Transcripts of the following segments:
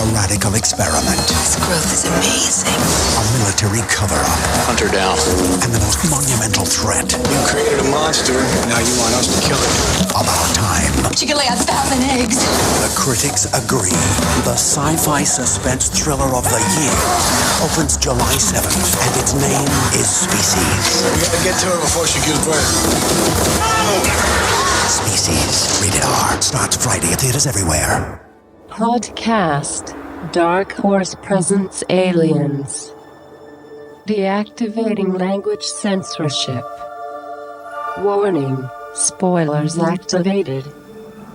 A radical experiment. This growth is amazing. A military cover-up. Hunt her down. And the most monumental threat. You created a monster, now you want us to kill it. About time. She can lay 1,000 eggs. The critics agree. The sci-fi suspense thriller of the year opens July 7th, and its name is Species. We gotta get to her before she gives birth. Species, rated R, starts Friday at theaters everywhere. Podcast Dark Horse Presents Aliens. Deactivating language censorship. Warning, spoilers activated.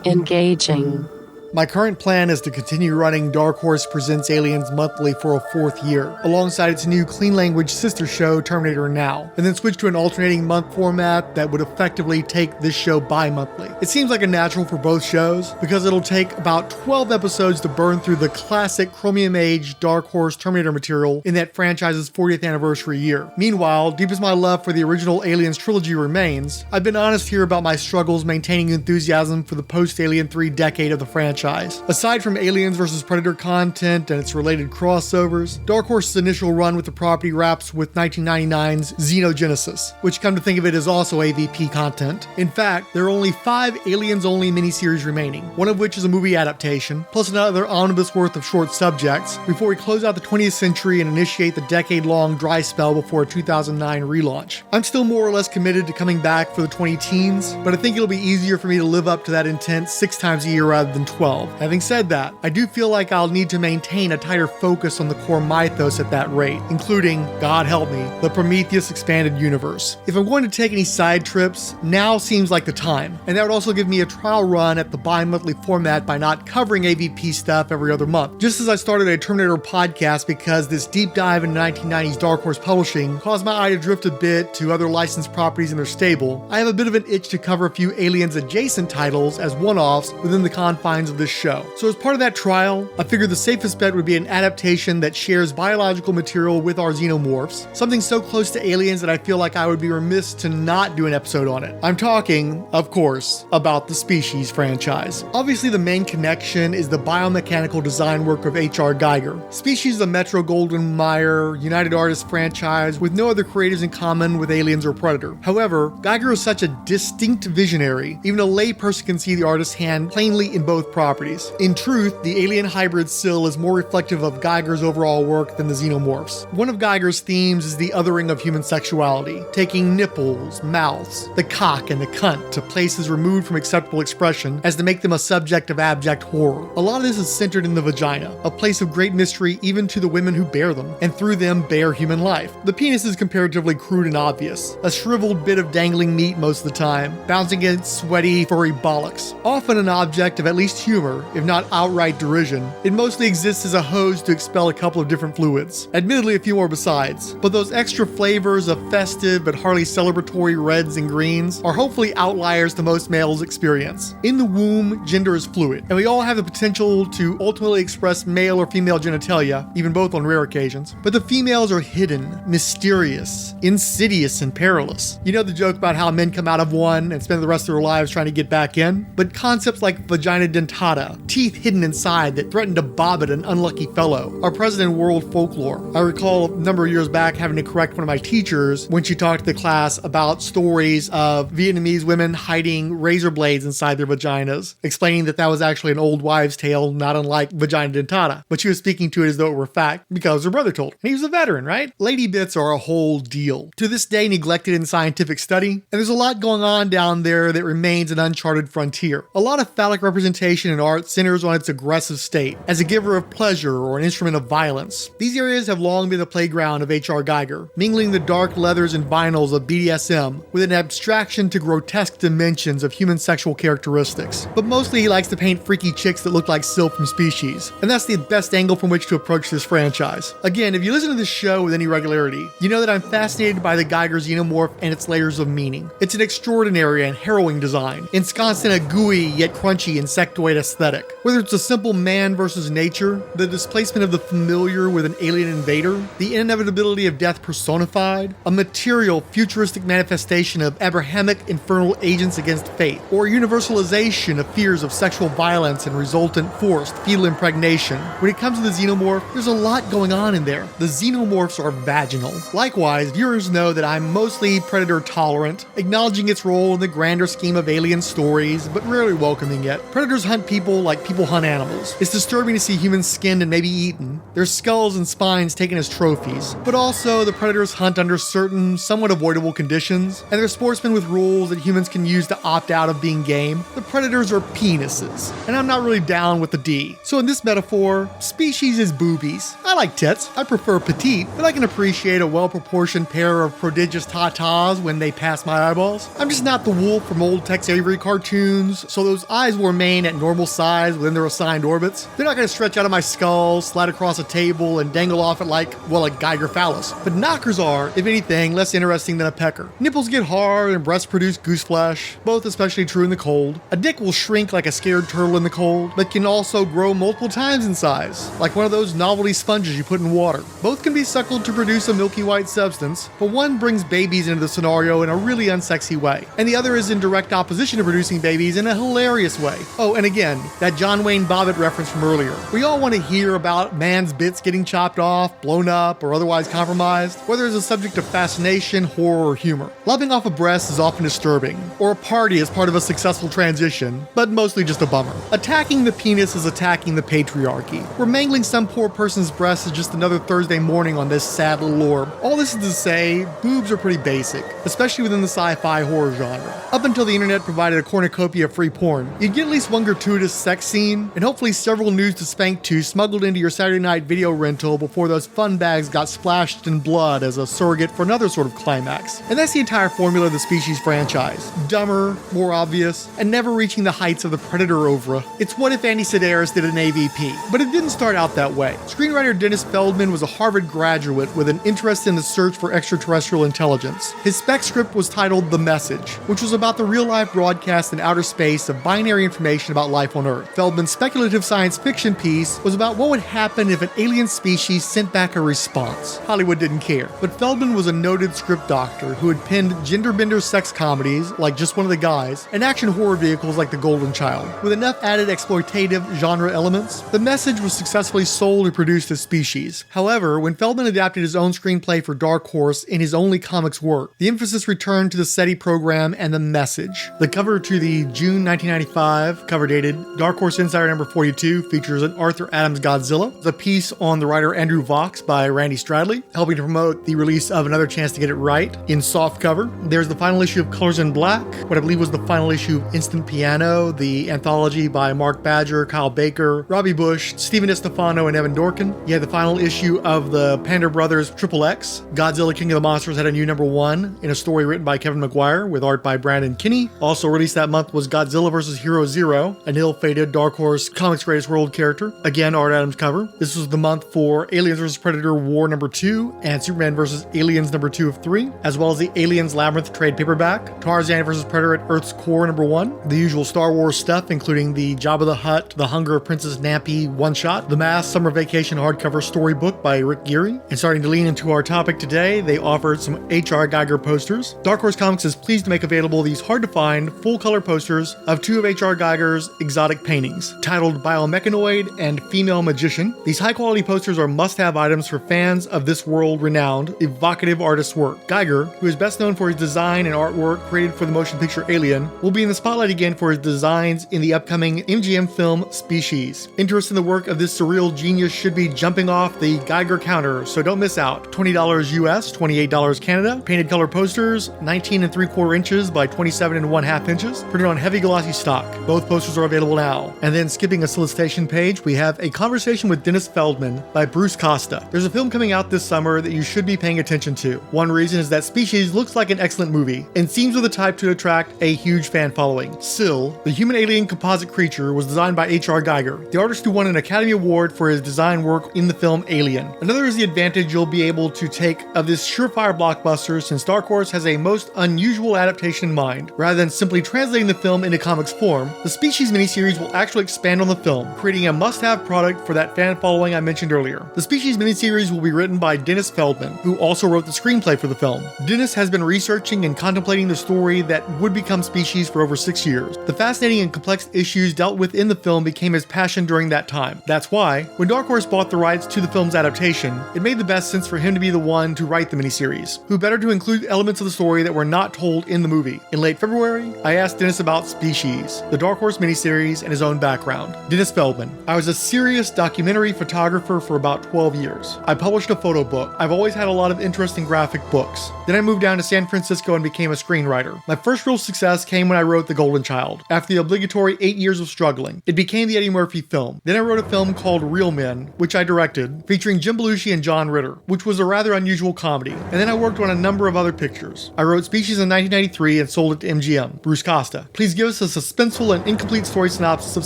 Engaging. My current plan is to continue running Dark Horse Presents Aliens monthly for a 4th year, alongside its new clean language sister show, Terminator Now, and then switch to an alternating month format that would effectively take this show bi-monthly. It seems like a natural for both shows, because it'll take about 12 episodes to burn through the classic Chromium Age Dark Horse Terminator material in that franchise's 40th anniversary year. Meanwhile, deep as my love for the original Aliens trilogy remains, I've been honest here about my struggles maintaining enthusiasm for the post-Alien 3 decade of the franchise. Aside from Aliens vs. Predator content and its related crossovers, Dark Horse's initial run with the property wraps with 1999's Xenogenesis, which, come to think of it, is also AVP content. In fact, there are only 5 Aliens-only miniseries remaining, one of which is a movie adaptation, plus another omnibus worth of short subjects, before we close out the 20th century and initiate the decade-long dry spell before a 2009 relaunch. I'm still more or less committed to coming back for the 20-teens, but I think it'll be easier for me to live up to that intent 6 times a year rather than 12. Having said that, I do feel like I'll need to maintain a tighter focus on the core mythos at that rate, including, God help me, the Prometheus expanded universe. If I'm going to take any side trips, now seems like the time, and that would also give me a trial run at the bi-monthly format by not covering AVP stuff every other month. Just as I started a Terminator podcast because this deep dive into 1990s Dark Horse publishing caused my eye to drift a bit to other licensed properties in their stable, I have a bit of an itch to cover a few Aliens adjacent titles as one-offs within the confines of this show. So as part of that trial, I figured the safest bet would be an adaptation that shares biological material with our xenomorphs, something so close to Aliens that I feel like I would be remiss to not do an episode on it. I'm talking, of course, about the Species franchise. Obviously, the main connection is the biomechanical design work of H.R. Giger. Species is a Metro-Goldwyn-Mayer United Artists franchise with no other creators in common with Aliens or Predator. However, Giger is such a distinct visionary, even a layperson can see the artist's hand plainly in both properties. In truth, the alien hybrid Syl is more reflective of Giger's overall work than the xenomorphs. One of Giger's themes is the othering of human sexuality, taking nipples, mouths, the cock, and the cunt to places removed from acceptable expression as to make them a subject of abject horror. A lot of this is centered in the vagina, a place of great mystery even to the women who bear them, and through them bear human life. The penis is comparatively crude and obvious, a shriveled bit of dangling meat most of the time, bouncing against sweaty, furry bollocks. Often an object of at least humor, if not outright derision, it mostly exists as a hose to expel a couple of different fluids. Admittedly, a few more besides, but those extra flavors of festive but hardly celebratory reds and greens are hopefully outliers to most males' experience. In the womb, gender is fluid, and we all have the potential to ultimately express male or female genitalia, even both on rare occasions, but the females are hidden, mysterious, insidious, and perilous. You know the joke about how men come out of one and spend the rest of their lives trying to get back in? But concepts like vagina dentata, teeth hidden inside that threaten to bob at an unlucky fellow, are present in world folklore. I recall a number of years back having to correct one of my teachers when she talked to the class about stories of Vietnamese women hiding razor blades inside their vaginas, explaining that that was actually an old wives' tale, not unlike vagina dentata. But she was speaking to it as though it were fact because her brother told her. And he was a veteran, right? Lady bits are a whole deal. To this day neglected in scientific study, and there's a lot going on down there that remains an uncharted frontier. A lot of phallic representation in art centers on its aggressive state, as a giver of pleasure or an instrument of violence. These areas have long been the playground of H.R. Giger, mingling the dark leathers and vinyls of BDSM with an abstraction to grotesque dimensions of human sexual characteristics. But mostly he likes to paint freaky chicks that look like Syl from Species, and that's the best angle from which to approach this franchise. Again, if you listen to this show with any regularity, you know that I'm fascinated by the Giger xenomorph and its layers of meaning. It's an extraordinary and harrowing design, ensconced in a gooey yet crunchy insectoid aesthetic. Whether it's a simple man versus nature, the displacement of the familiar with an alien invader, the inevitability of death personified, a material, futuristic manifestation of Abrahamic infernal agents against fate, or universalization of fears of sexual violence and resultant forced fetal impregnation. When it comes to the xenomorph, there's a lot going on in there. The xenomorphs are vaginal. Likewise, viewers know that I'm mostly predator tolerant, acknowledging its role in the grander scheme of alien stories, but rarely welcoming it. Predators hunt people like people hunt animals. It's disturbing to see humans skinned and maybe eaten, their skulls and spines taken as trophies. But also, the predators hunt under certain, somewhat avoidable conditions, and they're sportsmen with rules that humans can use to opt out of being game. The predators are penises, and I'm not really down with the D. So in this metaphor, species is boobies. I like tits. I prefer petite, but I can appreciate a well-proportioned pair of prodigious tatas when they pass my eyeballs. I'm just not the wolf from old Tex Avery cartoons, so those eyes will remain at normal size within their assigned orbits. They're not going to stretch out of my skull, slide across a table, and dangle off at like Geiger phallus. But knockers are, if anything, less interesting than a pecker. Nipples get hard and breasts produce goose flesh, both especially true in the cold. A dick will shrink like a scared turtle in the cold, but can also grow multiple times in size, like one of those novelty sponges you put in water. Both can be suckled to produce a milky white substance, but one brings babies into the scenario in a really unsexy way, and the other is in direct opposition to producing babies in a hilarious way. Oh, and again, that John Wayne Bobbitt reference from earlier. We all want to hear about man's bits getting chopped off, blown up, or otherwise compromised, whether it's a subject of fascination, horror, or humor. Lopping off a breast is often disturbing, or a party as part of a successful transition, but mostly just a bummer. Attacking the penis is attacking the patriarchy. We're mangling some poor person's breast is just another Thursday morning on this sad little orb. All this is to say, boobs are pretty basic, especially within the sci-fi horror genre. Up until the internet provided a cornucopia of free porn, you'd get at least one gratuitous sex scene, and hopefully several nudes to spank to smuggled into your Saturday night video rental before those fun bags got splashed in blood as a surrogate for another sort of climax. And that's the entire formula of the Species franchise. Dumber, more obvious, and never reaching the heights of the Predator oeuvre. It's what if Andy Sedaris did an AVP. But it didn't start out that way. Screenwriter Dennis Feldman was a Harvard graduate with an interest in the search for extraterrestrial intelligence. His spec script was titled The Message, which was about the real-life broadcast in outer space of binary information about life on Earth. Feldman's speculative science fiction piece was about what would happen if an alien species sent back a response. Hollywood didn't care, but Feldman was a noted script doctor who had penned gender-bender sex comedies, like Just One of the Guys, and action horror vehicles like The Golden Child. With enough added exploitative genre elements, The Message was successfully sold and produced as Species. However, when Feldman adapted his own screenplay for Dark Horse in his only comics work, the emphasis returned to the SETI program and The Message. The cover to the June 1995, cover dated Dark Horse Insider number 42, features an Arthur Adams Godzilla. It's a piece on the writer Andrew Vox by Randy Stradley, helping to promote the release of Another Chance to Get It Right in soft cover. There's the final issue of Colors in Black, what I believe was the final issue of Instant Piano, the anthology by Mark Badger, Kyle Baker, Robbie Bush, Stephen DeStefano, and Evan Dorkin. You had the final issue of the Pander Brothers Triple X. Godzilla King of the Monsters had a new number 1 in a story written by Kevin McGuire with art by Brandon Kinney. Also released that month was Godzilla vs. Hero Zero, an ill-fated Dark Horse Comics Greatest World character. Again, Art Adams cover. This was the month for Aliens vs. Predator War number 2 and Superman vs. Aliens number 2 of 3, as well as the Aliens Labyrinth trade paperback, Tarzan vs. Predator at Earth's Core number 1, the usual Star Wars stuff including the Jabba the Hutt, The Hunger of Princess Nampy one-shot, The Mass Summer Vacation hardcover storybook by Rick Geary, and starting to lean into our topic today, they offered some H.R. Geiger posters. Dark Horse Comics is pleased to make available these hard-to-find, full-color posters of 2 of H.R. Geiger's exotic paintings, titled Biomechanoid and Female Magician. These high-quality posters are must-have items for fans of this world-renowned, evocative artist's work. Geiger, who is best known for his design and artwork created for the motion picture Alien, will be in the spotlight again for his designs in the upcoming MGM film Species. Interest in the work of this surreal genius should be jumping off the Geiger counter, so don't miss out. $20 US, $28 Canada. Painted color posters, 19 3/4 inches by 27 1/2 inches, printed on heavy glossy stock. Both posters are available now. And then skipping a solicitation page, we have A Conversation with Dennis Feldman by Bruce Costa. There's a film coming out this summer that you should be paying attention to. One reason is that Species looks like an excellent movie and seems of the type to attract a huge fan following. Syl, the human-alien composite creature, was designed by H.R. Geiger, the artist who won an Academy Award for his design work in the film Alien. Another is the advantage you'll be able to take of this surefire blockbuster, since Dark Horse has a most unusual adaptation in mind. Rather than simply translating the film into comics form, the Species miniseries miniseries will actually expand on the film, creating a must-have product for that fan following I mentioned earlier. The Species miniseries will be written by Dennis Feldman, who also wrote the screenplay for the film. Dennis has been researching and contemplating the story that would become Species for over 6 years. The fascinating and complex issues dealt with in the film became his passion during that time. That's why, when Dark Horse bought the rights to the film's adaptation, it made the best sense for him to be the one to write the miniseries. Who better to include elements of the story that were not told in the movie? In late February, I asked Dennis about Species, the Dark Horse miniseries, and his own background. Dennis Feldman. I was a serious documentary photographer for about 12 years. I published a photo book. I've always had a lot of interest in graphic books. Then I moved down to San Francisco and became a screenwriter. My first real success came when I wrote The Golden Child. After the obligatory 8 years of struggling, it became the Eddie Murphy film. Then I wrote a film called Real Men, which I directed, featuring Jim Belushi and John Ritter, which was a rather unusual comedy. And then I worked on a number of other pictures. I wrote Species in 1993 and sold it to MGM. Bruce Costa. Please give us a suspenseful and incomplete story synopsis of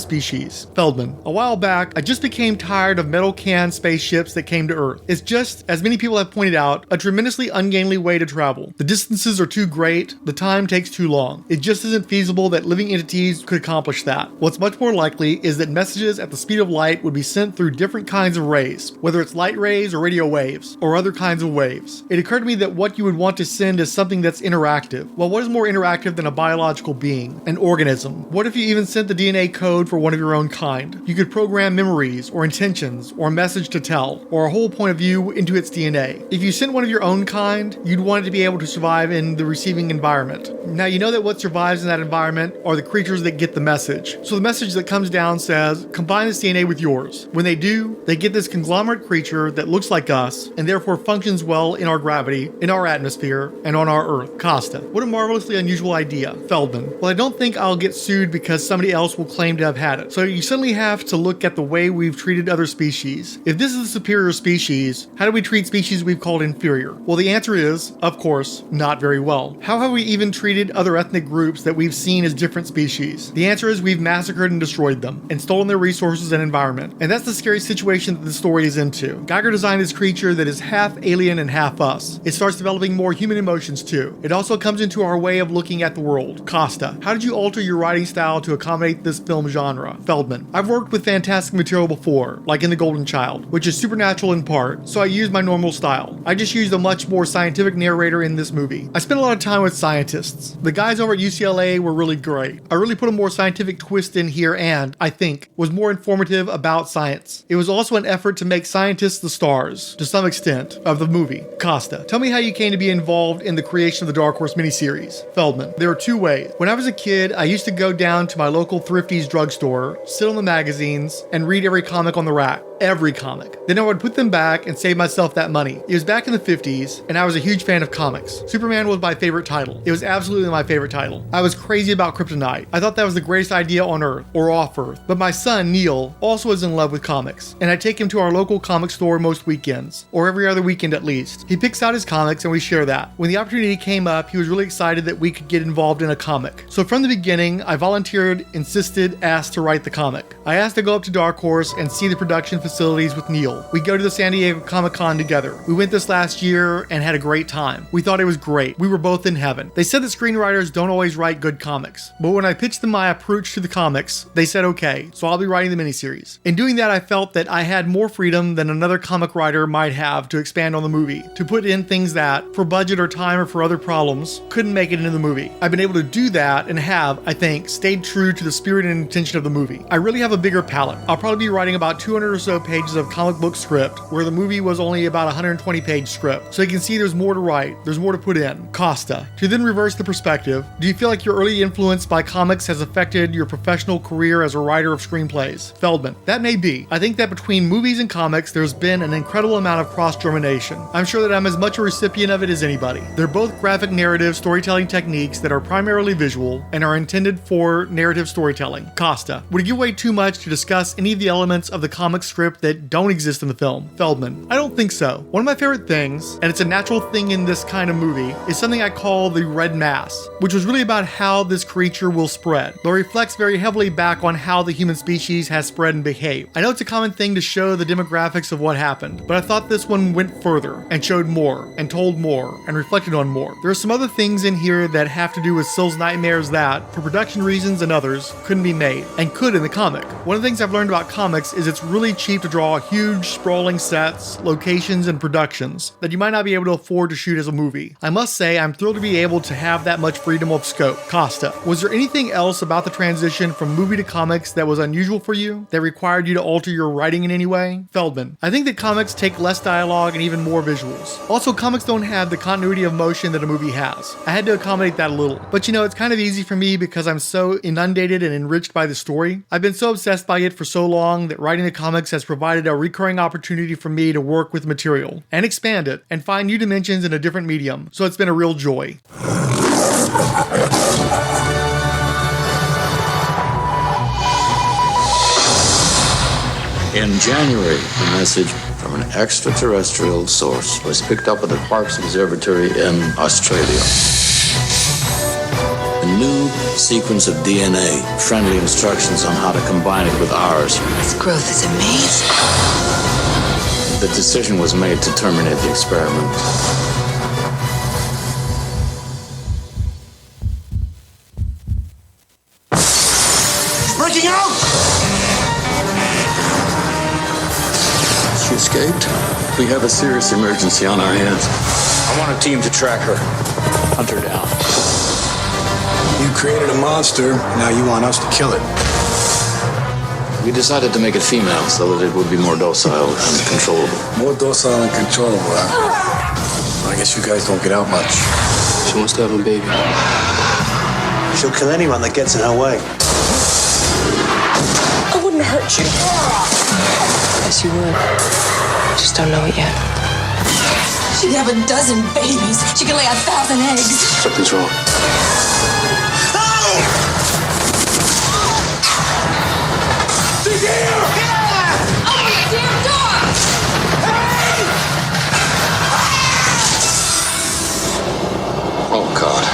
Species. Feldman. A while back, I just became tired of metal can spaceships that came to Earth. It's just, as many people have pointed out, a tremendously ungainly way to travel. The distances are too great, the time takes too long. It just isn't feasible that living entities could accomplish that. What's much more likely is that messages at the speed of light would be sent through different kinds of rays, whether it's light rays or radio waves, or other kinds of waves. It occurred to me that what you would want to send is something that's interactive. Well, what is more interactive than a biological being, an organism? What if you even sent the DNA code for one of your own kind? You could program memories, or intentions, or a message to tell, or a whole point of view into its DNA. If you sent one of your own kind, you'd want it to be able to survive in the receiving environment. Now, you know that what survives in that environment are the creatures that get the message. So the message that comes down says, combine this DNA with yours. When they do, they get this conglomerate creature that looks like us, and therefore functions well in our gravity, in our atmosphere, and on our Earth. Costa. What a marvelously unusual idea. Feldman. Well, I don't think I'll get sued because somebody else will claim to have had it. So you suddenly have to look at the way we've treated other species. If this is a superior species, how do we treat species we've called inferior? Well, the answer is, of course, not very well. How have we even treated other ethnic groups that we've seen as different species? The answer is we've massacred and destroyed them, and stolen their resources and environment. And that's the scary situation that the story is into. Geiger designed this creature that is half alien and half us. It starts developing more human emotions too. It also comes into our way of looking at the world. Costa. How did you alter your writing style to accommodate this film genre? Feldman. I've worked with fantastic material before, like in The Golden Child, which is supernatural in part, so I used my normal style. I just used a much more scientific narrator in this movie. I spent a lot of time with scientists. The guys over at UCLA were really great. I really put a more scientific twist in here and, I think, was more informative about science. It was also an effort to make scientists the stars, to some extent, of the movie. Costa. Tell me how you came to be involved in the creation of the Dark Horse miniseries. Feldman. There are two ways. When I was a kid, I used to go down to my local Thrifty's drugstore, sit on the magazines, and read every comic on the rack. Every comic. Then I would put them back and save myself that money. It was back in the 50s, and I was a huge fan of comics. Superman was my favorite title. It was absolutely my favorite title. I was crazy about kryptonite. I thought that was the greatest idea on Earth, or off Earth. But my son, Neil, also is in love with comics, and I take him to our local comic store most weekends, or every other weekend at least. He picks out his comics and we share that. When the opportunity came up, he was really excited that we could get involved in a comic. So from the beginning, I volunteered, insisted, asked to write the comic. I asked to go up to Dark Horse and see the production facilities with Neil. We go to the San Diego Comic-Con together. We went this last year and had a great time. We thought it was great. We were both in heaven. They said that screenwriters don't always write good comics, but when I pitched them my approach to the comics, they said okay, so I'll be writing the miniseries. In doing that, I felt that I had more freedom than another comic writer might have to expand on the movie, to put in things that, for budget or time or for other problems, couldn't make it into the movie. I've been able to do that and have, I think, stayed true to the spirit and intention of the movie. I really have a bigger palette. I'll probably be writing about 200 or so pages of comic book script, where the movie was only about a 120-page script. So you can see there's more to write, there's more to put in. Costa. To then reverse the perspective, do you feel like your early influence by comics has affected your professional career as a writer of screenplays? Feldman. That may be. I think that between movies and comics, there's been an incredible amount of cross-germination. I'm sure that I'm as much a recipient of it as anybody. They're both graphic narrative storytelling techniques that are primarily visual and are intended for narrative storytelling. Costa. Would it give away too much to discuss any of the elements of the comic script that don't exist in the film? Feldman. I don't think so. One of my favorite things, and it's a natural thing in this kind of movie, is something I call the red mass, which was really about how this creature will spread, though it reflects very heavily back on how the human species has spread and behaved. I know it's a common thing to show the demographics of what happened, but I thought this one went further and showed more and told more and reflected on more. There are some other things in here that have to do with Sill's nightmares that, for production reasons and others, couldn't couldn't be made, and could in the comic. One of the things I've learned about comics is it's really cheap to draw huge, sprawling sets, locations, and productions that you might not be able to afford to shoot as a movie. I must say, I'm thrilled to be able to have that much freedom of scope. Costa, was there anything else about the transition from movie to comics that was unusual for you, that required you to alter your writing in any way? Feldman, I think that comics take less dialogue and even more visuals. Also, comics don't have the continuity of motion that a movie has. I had to accommodate that a little. But you know, it's kind of easy for me because I'm so inundated and enriched by the story. I've been so obsessed by it for so long that writing the comics has provided a recurring opportunity for me to work with material and expand it and find new dimensions in a different medium. So it's been a real joy. In January, a message from an extraterrestrial source was picked up at the Parkes Observatory in Australia. A new sequence of DNA, friendly instructions on how to combine it with ours. This growth is amazing. The decision was made to terminate the experiment. Breaking out! She escaped. We have a serious emergency on our hands. I want a team to track her, hunt her down. You created a monster, now you want us to kill it. We decided to make it female so that it would be more docile and controllable. More docile and controllable, huh? I guess you guys don't get out much. She wants to have a baby. She'll kill anyone that gets in her way. I wouldn't hurt you. Yes, you would. Just don't know it yet. She'd have a dozen babies. She could lay 1,000 eggs. Something's wrong. She's here! Yeah! Open the damn door! Oh, God.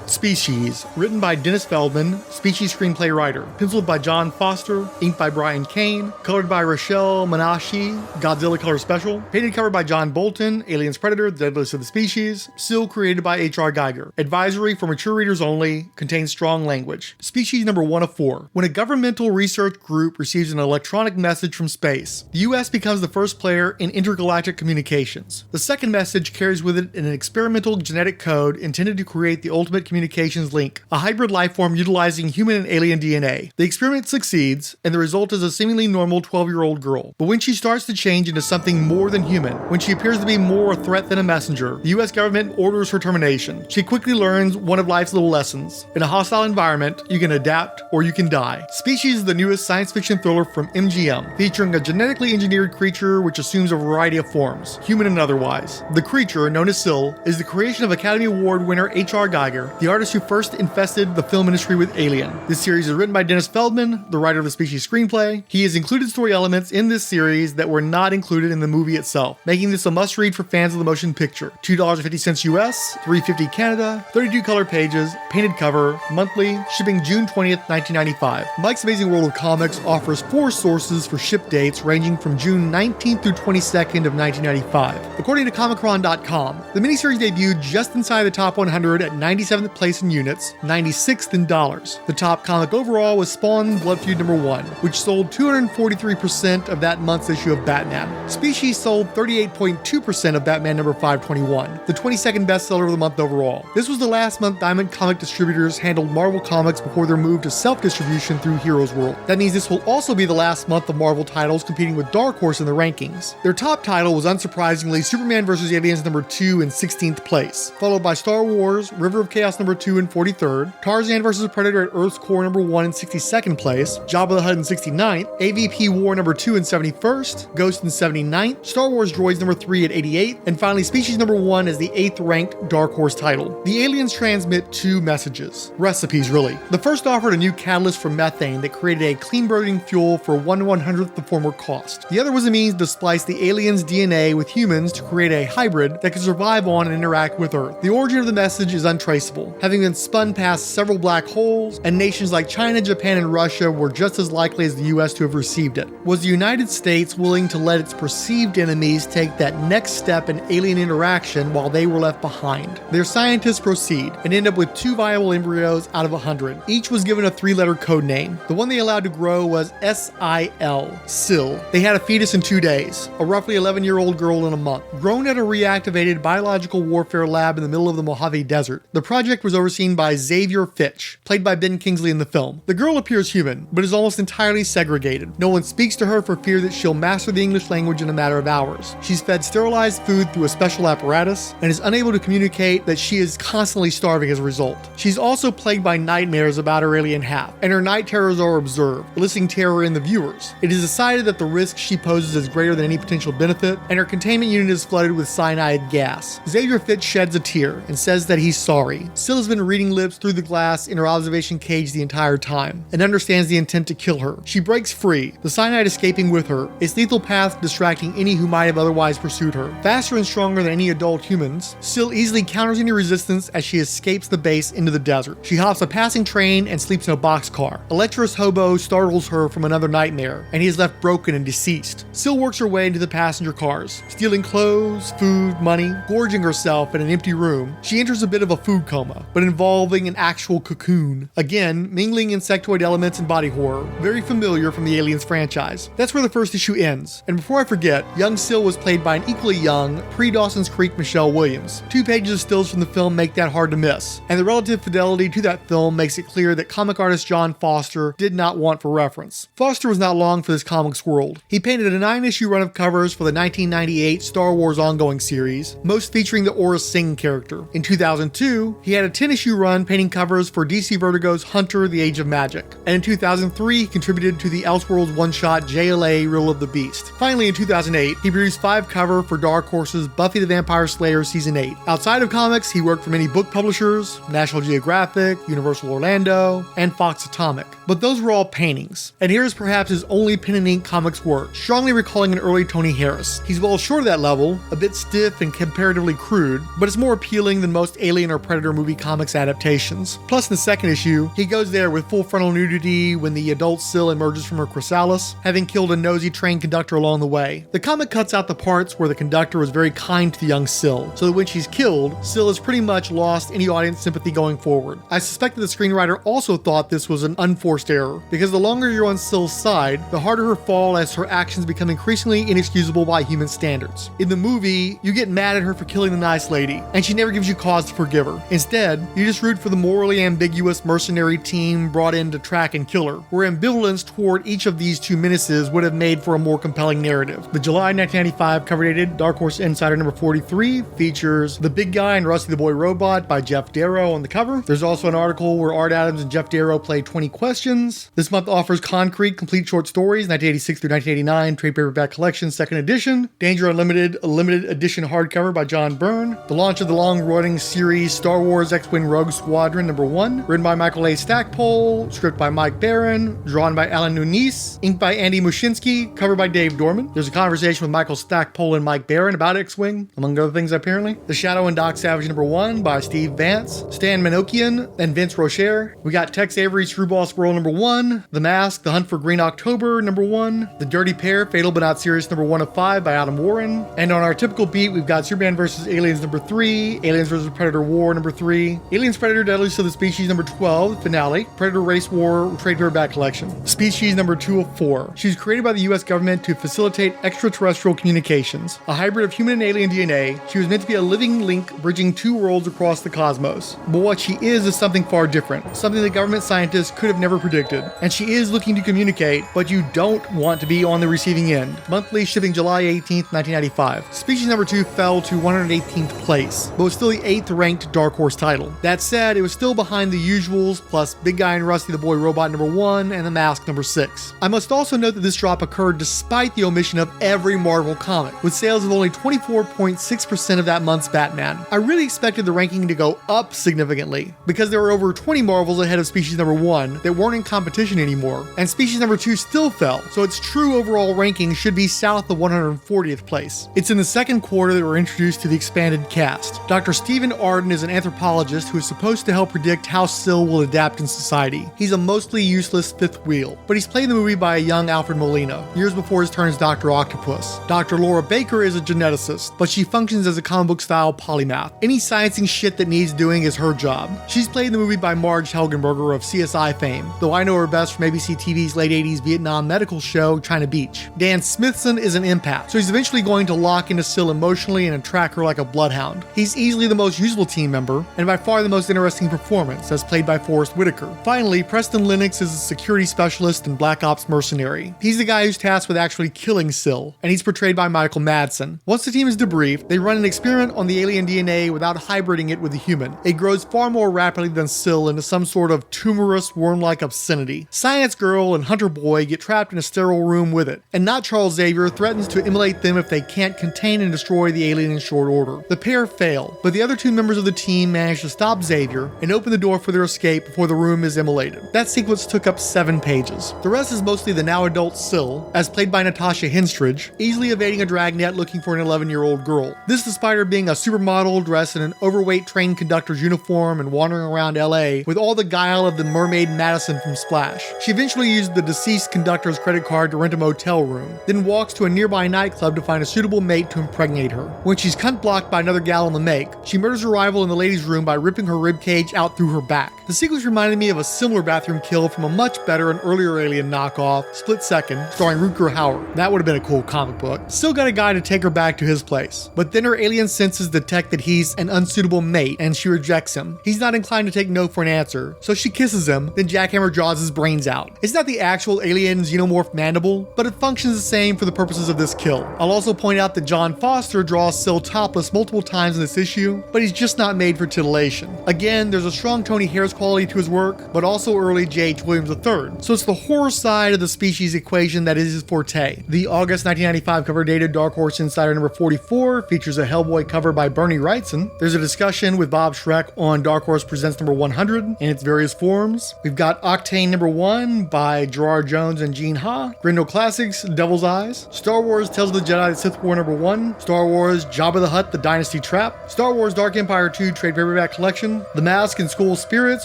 Species, written by Dennis Feldman, Species screenplay writer, penciled by John Foster, inked by Brian Kane, colored by Rochelle Manashi, Godzilla Color Special, painted cover by John Bolton, Aliens Predator, The Deadliest of the Species, still created by H.R. Geiger. Advisory for mature readers only, contains strong language. Species number 1 of 4. When a governmental research group receives an electronic message from space, the U.S. becomes the first player in intergalactic communications. The second message carries with it an experimental genetic code intended to create the ultimate communications link, a hybrid life form utilizing human and alien DNA. The experiment succeeds, and the result is a seemingly normal 12-year-old girl. But when she starts to change into something more than human, when she appears to be more a threat than a messenger, the US government orders her termination. She quickly learns one of life's little lessons. In a hostile environment, you can adapt or you can die. Species is the newest science fiction thriller from MGM, featuring a genetically engineered creature which assumes a variety of forms, human and otherwise. The creature, known as Syl, is the creation of Academy Award winner H.R. Geiger, the artist who first infested the film industry with Alien. This series is written by Dennis Feldman, the writer of the Species screenplay. He has included story elements in this series that were not included in the movie itself, making this a must-read for fans of the motion picture. $2.50 US, $3.50 Canada, 32 color pages, painted cover, monthly, shipping June 20th, 1995. Mike's Amazing World of Comics offers 4 sources for ship dates ranging from June 19th through 22nd of 1995. According to Comichron.com, the miniseries debuted just inside the top 100 at 97th place in units, 96th in dollars. The top comic overall was Spawn Blood Feud number 1, which sold 243% of that month's issue of Batman. Species sold 38.2% of Batman number 521, the 22nd bestseller of the month overall. This was the last month Diamond Comic Distributors handled Marvel Comics before their move to self-distribution through Heroes World. That means this will also be the last month of Marvel titles competing with Dark Horse in the rankings. Their top title was unsurprisingly Superman vs. Aliens number 2 in 16th place, followed by Star Wars, River of Chaos number 2 in 43rd, Tarzan vs. Predator at Earth's Core number 1 in 62nd place, Jabba the Hutt in 69th, AVP War number 2 in 71st, Ghost in 79th, Star Wars Droids number 3 at 88th, and finally Species number 1 as the 8th ranked Dark Horse title. The aliens transmit 2 messages. Recipes, really. The first offered a new catalyst for methane that created a clean-burning fuel for 1/100th the former cost. The other was a means to splice the aliens' DNA with humans to create a hybrid that could survive on and interact with Earth. The origin of the message is untraceable. having been spun past several black holes, and nations like China, Japan, and Russia were just as likely as the US to have received it. Was the United States willing to let its perceived enemies take that next step in alien interaction while they were left behind? Their scientists proceed and end up with 2 viable embryos out of 100. Each was given a 3-letter code name. The one they allowed to grow was S-I-L, Syl. They had a fetus in 2 days, a roughly 11-year-old girl in a month. Grown at a reactivated biological warfare lab in the middle of the Mojave Desert, the project was overseen by Xavier Fitch, played by Ben Kingsley in the film. The girl appears human, but is almost entirely segregated. No one speaks to her for fear that she'll master the English language in a matter of hours. She's fed sterilized food through a special apparatus, and is unable to communicate that she is constantly starving as a result. She's also plagued by nightmares about her alien half, and her night terrors are observed, eliciting terror in the viewers. It is decided that the risk she poses is greater than any potential benefit, and her containment unit is flooded with cyanide gas. Xavier Fitch sheds a tear and says that he's sorry. Syl has been reading lips through the glass in her observation cage the entire time, and understands the intent to kill her. She breaks free, the cyanide escaping with her, its lethal path distracting any who might have otherwise pursued her. Faster and stronger than any adult humans, Syl easily counters any resistance as she escapes the base into the desert. She hops a passing train and sleeps in a boxcar. A lecherous hobo startles her from another nightmare, and he is left broken and deceased. Syl works her way into the passenger cars, stealing clothes, food, money, gorging herself in an empty room. She enters a bit of a food coma, but involving an actual cocoon. Again, mingling insectoid elements and body horror, very familiar from the Aliens franchise. That's where the first issue ends. And before I forget, young Syl was played by an equally young, pre-Dawson's Creek Michelle Williams. 2 pages of stills from the film make that hard to miss, and the relative fidelity to that film makes it clear that comic artist John Foster did not want for reference. Foster was not long for this comics world. He painted a 9-issue run of covers for the 1998 Star Wars ongoing series, most featuring the Aura Singh character. In 2002, he had a 10-issue run painting covers for DC Vertigo's Hunter: The Age of Magic. And in 2003, he contributed to the Elseworlds one-shot JLA Rule of the Beast. Finally, in 2008, he produced 5 covers for Dark Horse's Buffy the Vampire Slayer Season 8. Outside of comics, he worked for many book publishers, National Geographic, Universal Orlando, and Fox Atomic. But those were all paintings. And here is perhaps his only pen and ink comics work, strongly recalling an early Tony Harris. He's well short of that level, a bit stiff and comparatively crude, but it's more appealing than most Alien or Predator movie comics adaptations. Plus, in the second issue, he goes there with full frontal nudity when the adult Syl emerges from her chrysalis, having killed a nosy train conductor along the way. The comic cuts out the parts where the conductor was very kind to the young Syl, so that when she's killed, Syl has pretty much lost any audience sympathy going forward. I suspect that the screenwriter also thought this was an unforced error, because the longer you're on Syl's side, the harder her fall as her actions become increasingly inexcusable by human standards. In the movie, you get mad at her for killing the nice lady, and she never gives you cause to forgive her. Instead, you just root for the morally ambiguous mercenary team brought in to track and kill her, where ambivalence toward each of these 2 menaces would have made for a more compelling narrative. The July 1995 cover-dated Dark Horse Insider number 43 features The Big Guy and Rusty the Boy Robot by Jeff Darrow on the cover. There's also an article where Art Adams and Jeff Darrow play 20 questions. This month offers Concrete Complete Short Stories, 1986 through 1989, trade paperback collection, 2nd edition. Danger Unlimited, a limited edition hardcover by John Byrne. The launch of the long-running series Star Wars X-Wing Rogue Squadron number 1, written by Michael A. Stackpole, script by Mike Barron, drawn by Alan Nunes, inked by Andy Muschinsky, cover by Dave Dorman. There's a conversation with Michael Stackpole and Mike Barron about X-Wing, among other things apparently. The Shadow and Doc Savage number 1 by Steve Vance, Stan Minokian, and Vince Rocher. We got Tex Avery Screwball Squirrel number 1, The Mask, The Hunt for Green October number 1, The Dirty Pair, Fatal But Not Serious number 1 of 5 by Adam Warren. And on our typical beat, we've got Superman vs. Aliens number 3, Aliens vs. Predator War number 3, Aliens Predator Deadliest of the Species number 12, finale, Predator Race War trade paperback collection, Species number 2 of 4. She's created by the US government to facilitate extraterrestrial communications. A hybrid of human and alien DNA, she was meant to be a living link bridging 2 worlds across the cosmos. But what she is something far different, something the government scientists could have never predicted. And she is looking to communicate, but you don't want to be on the receiving end. Monthly, shipping July 18th, 1995. Species number 2 fell to 118th place, but was still the 8th ranked Dark Horse title. That said, it was still behind the usuals, plus Big Guy and Rusty the Boy Robot number 1 and The Mask number 6. I must also note that this drop occurred despite the omission of every Marvel comic, with sales of only 24.6% of that month's Batman. I really expected the ranking to go up significantly, because there were over 20 Marvels ahead of Species number 1 that weren't in competition anymore, and Species number 2 still fell, so its true overall ranking should be south of 140th place. It's in the second quarter that we're introduced to the expanded cast. Dr. Stephen Arden is an anthropologist biologist who is supposed to help predict how Syl will adapt in society. He's a mostly useless fifth wheel, but he's played in the movie by a young Alfred Molina, years before his turn as Dr. Octopus. Dr. Laura Baker is a geneticist, but she functions as a comic book style polymath. Any sciencing shit that needs doing is her job. She's played in the movie by Marge Helgenberger of CSI fame, though I know her best from ABC TV's late 80s Vietnam medical show China Beach. Dan Smithson is an empath, so he's eventually going to lock into Syl emotionally and track her like a bloodhound. He's easily the most useful team member, and by far the most interesting performance, as played by Forrest Whitaker. Finally, Preston Lennox is a security specialist and Black Ops mercenary. He's the guy who's tasked with actually killing Syl, and he's portrayed by Michael Madsen. Once the team is debriefed, they run an experiment on the alien DNA without hybriding it with the human. It grows far more rapidly than Syl into some sort of tumorous, worm-like obscenity. Science Girl and Hunter Boy get trapped in a sterile room with it, and not Charles Xavier threatens to immolate them if they can't contain and destroy the alien in short order. The pair fail, but the other two members of the team manage to stop Xavier and open the door for their escape before the room is immolated. That sequence took up 7 pages. The rest is mostly the now adult Syl, as played by Natasha Henstridge, easily evading a dragnet looking for an 11-year-old girl. This despite her being a supermodel dressed in an overweight train conductor's uniform and wandering around LA with all the guile of the mermaid Madison from Splash. She eventually used the deceased conductor's credit card to rent a motel room, then walks to a nearby nightclub to find a suitable mate to impregnate her. When she's cunt blocked by another gal on the make, she murders her rival in the ladies' room by ripping her ribcage out through her back. The sequence reminded me of a similar bathroom kill from a much better and earlier Alien knockoff, Split Second, starring Rutger Hauer. That would have been a cool comic book. Still got a guy to take her back to his place, but then her alien senses detect that he's an unsuitable mate and she rejects him. He's not inclined to take no for an answer, so she kisses him, then jackhammer jaws his brains out. It's not the actual alien xenomorph mandible, but it functions the same for the purposes of this kill. I'll also point out that John Foster draws Syl topless multiple times in this issue, but he's just not made for titillation. Again, there's a strong Tony Harris quality to his work, but also early J.H. Williams III, so it's the horror side of the species equation that is his forte. The August 1995 cover dated Dark Horse Insider number 44 features a Hellboy cover by Bernie Wrightson. There's a discussion with Bob Schreck on Dark Horse Presents number 100 in its various forms. We've got Octane number 1 by Gerard Jones and Gene Ha, Grindel Classics, Devil's Eyes, Star Wars Tales of the Jedi the Sith War number 1, Star Wars Jabba the Hutt The Dynasty Trap, Star Wars Dark Empire 2 trade paperback collection, The Mask and School Spirits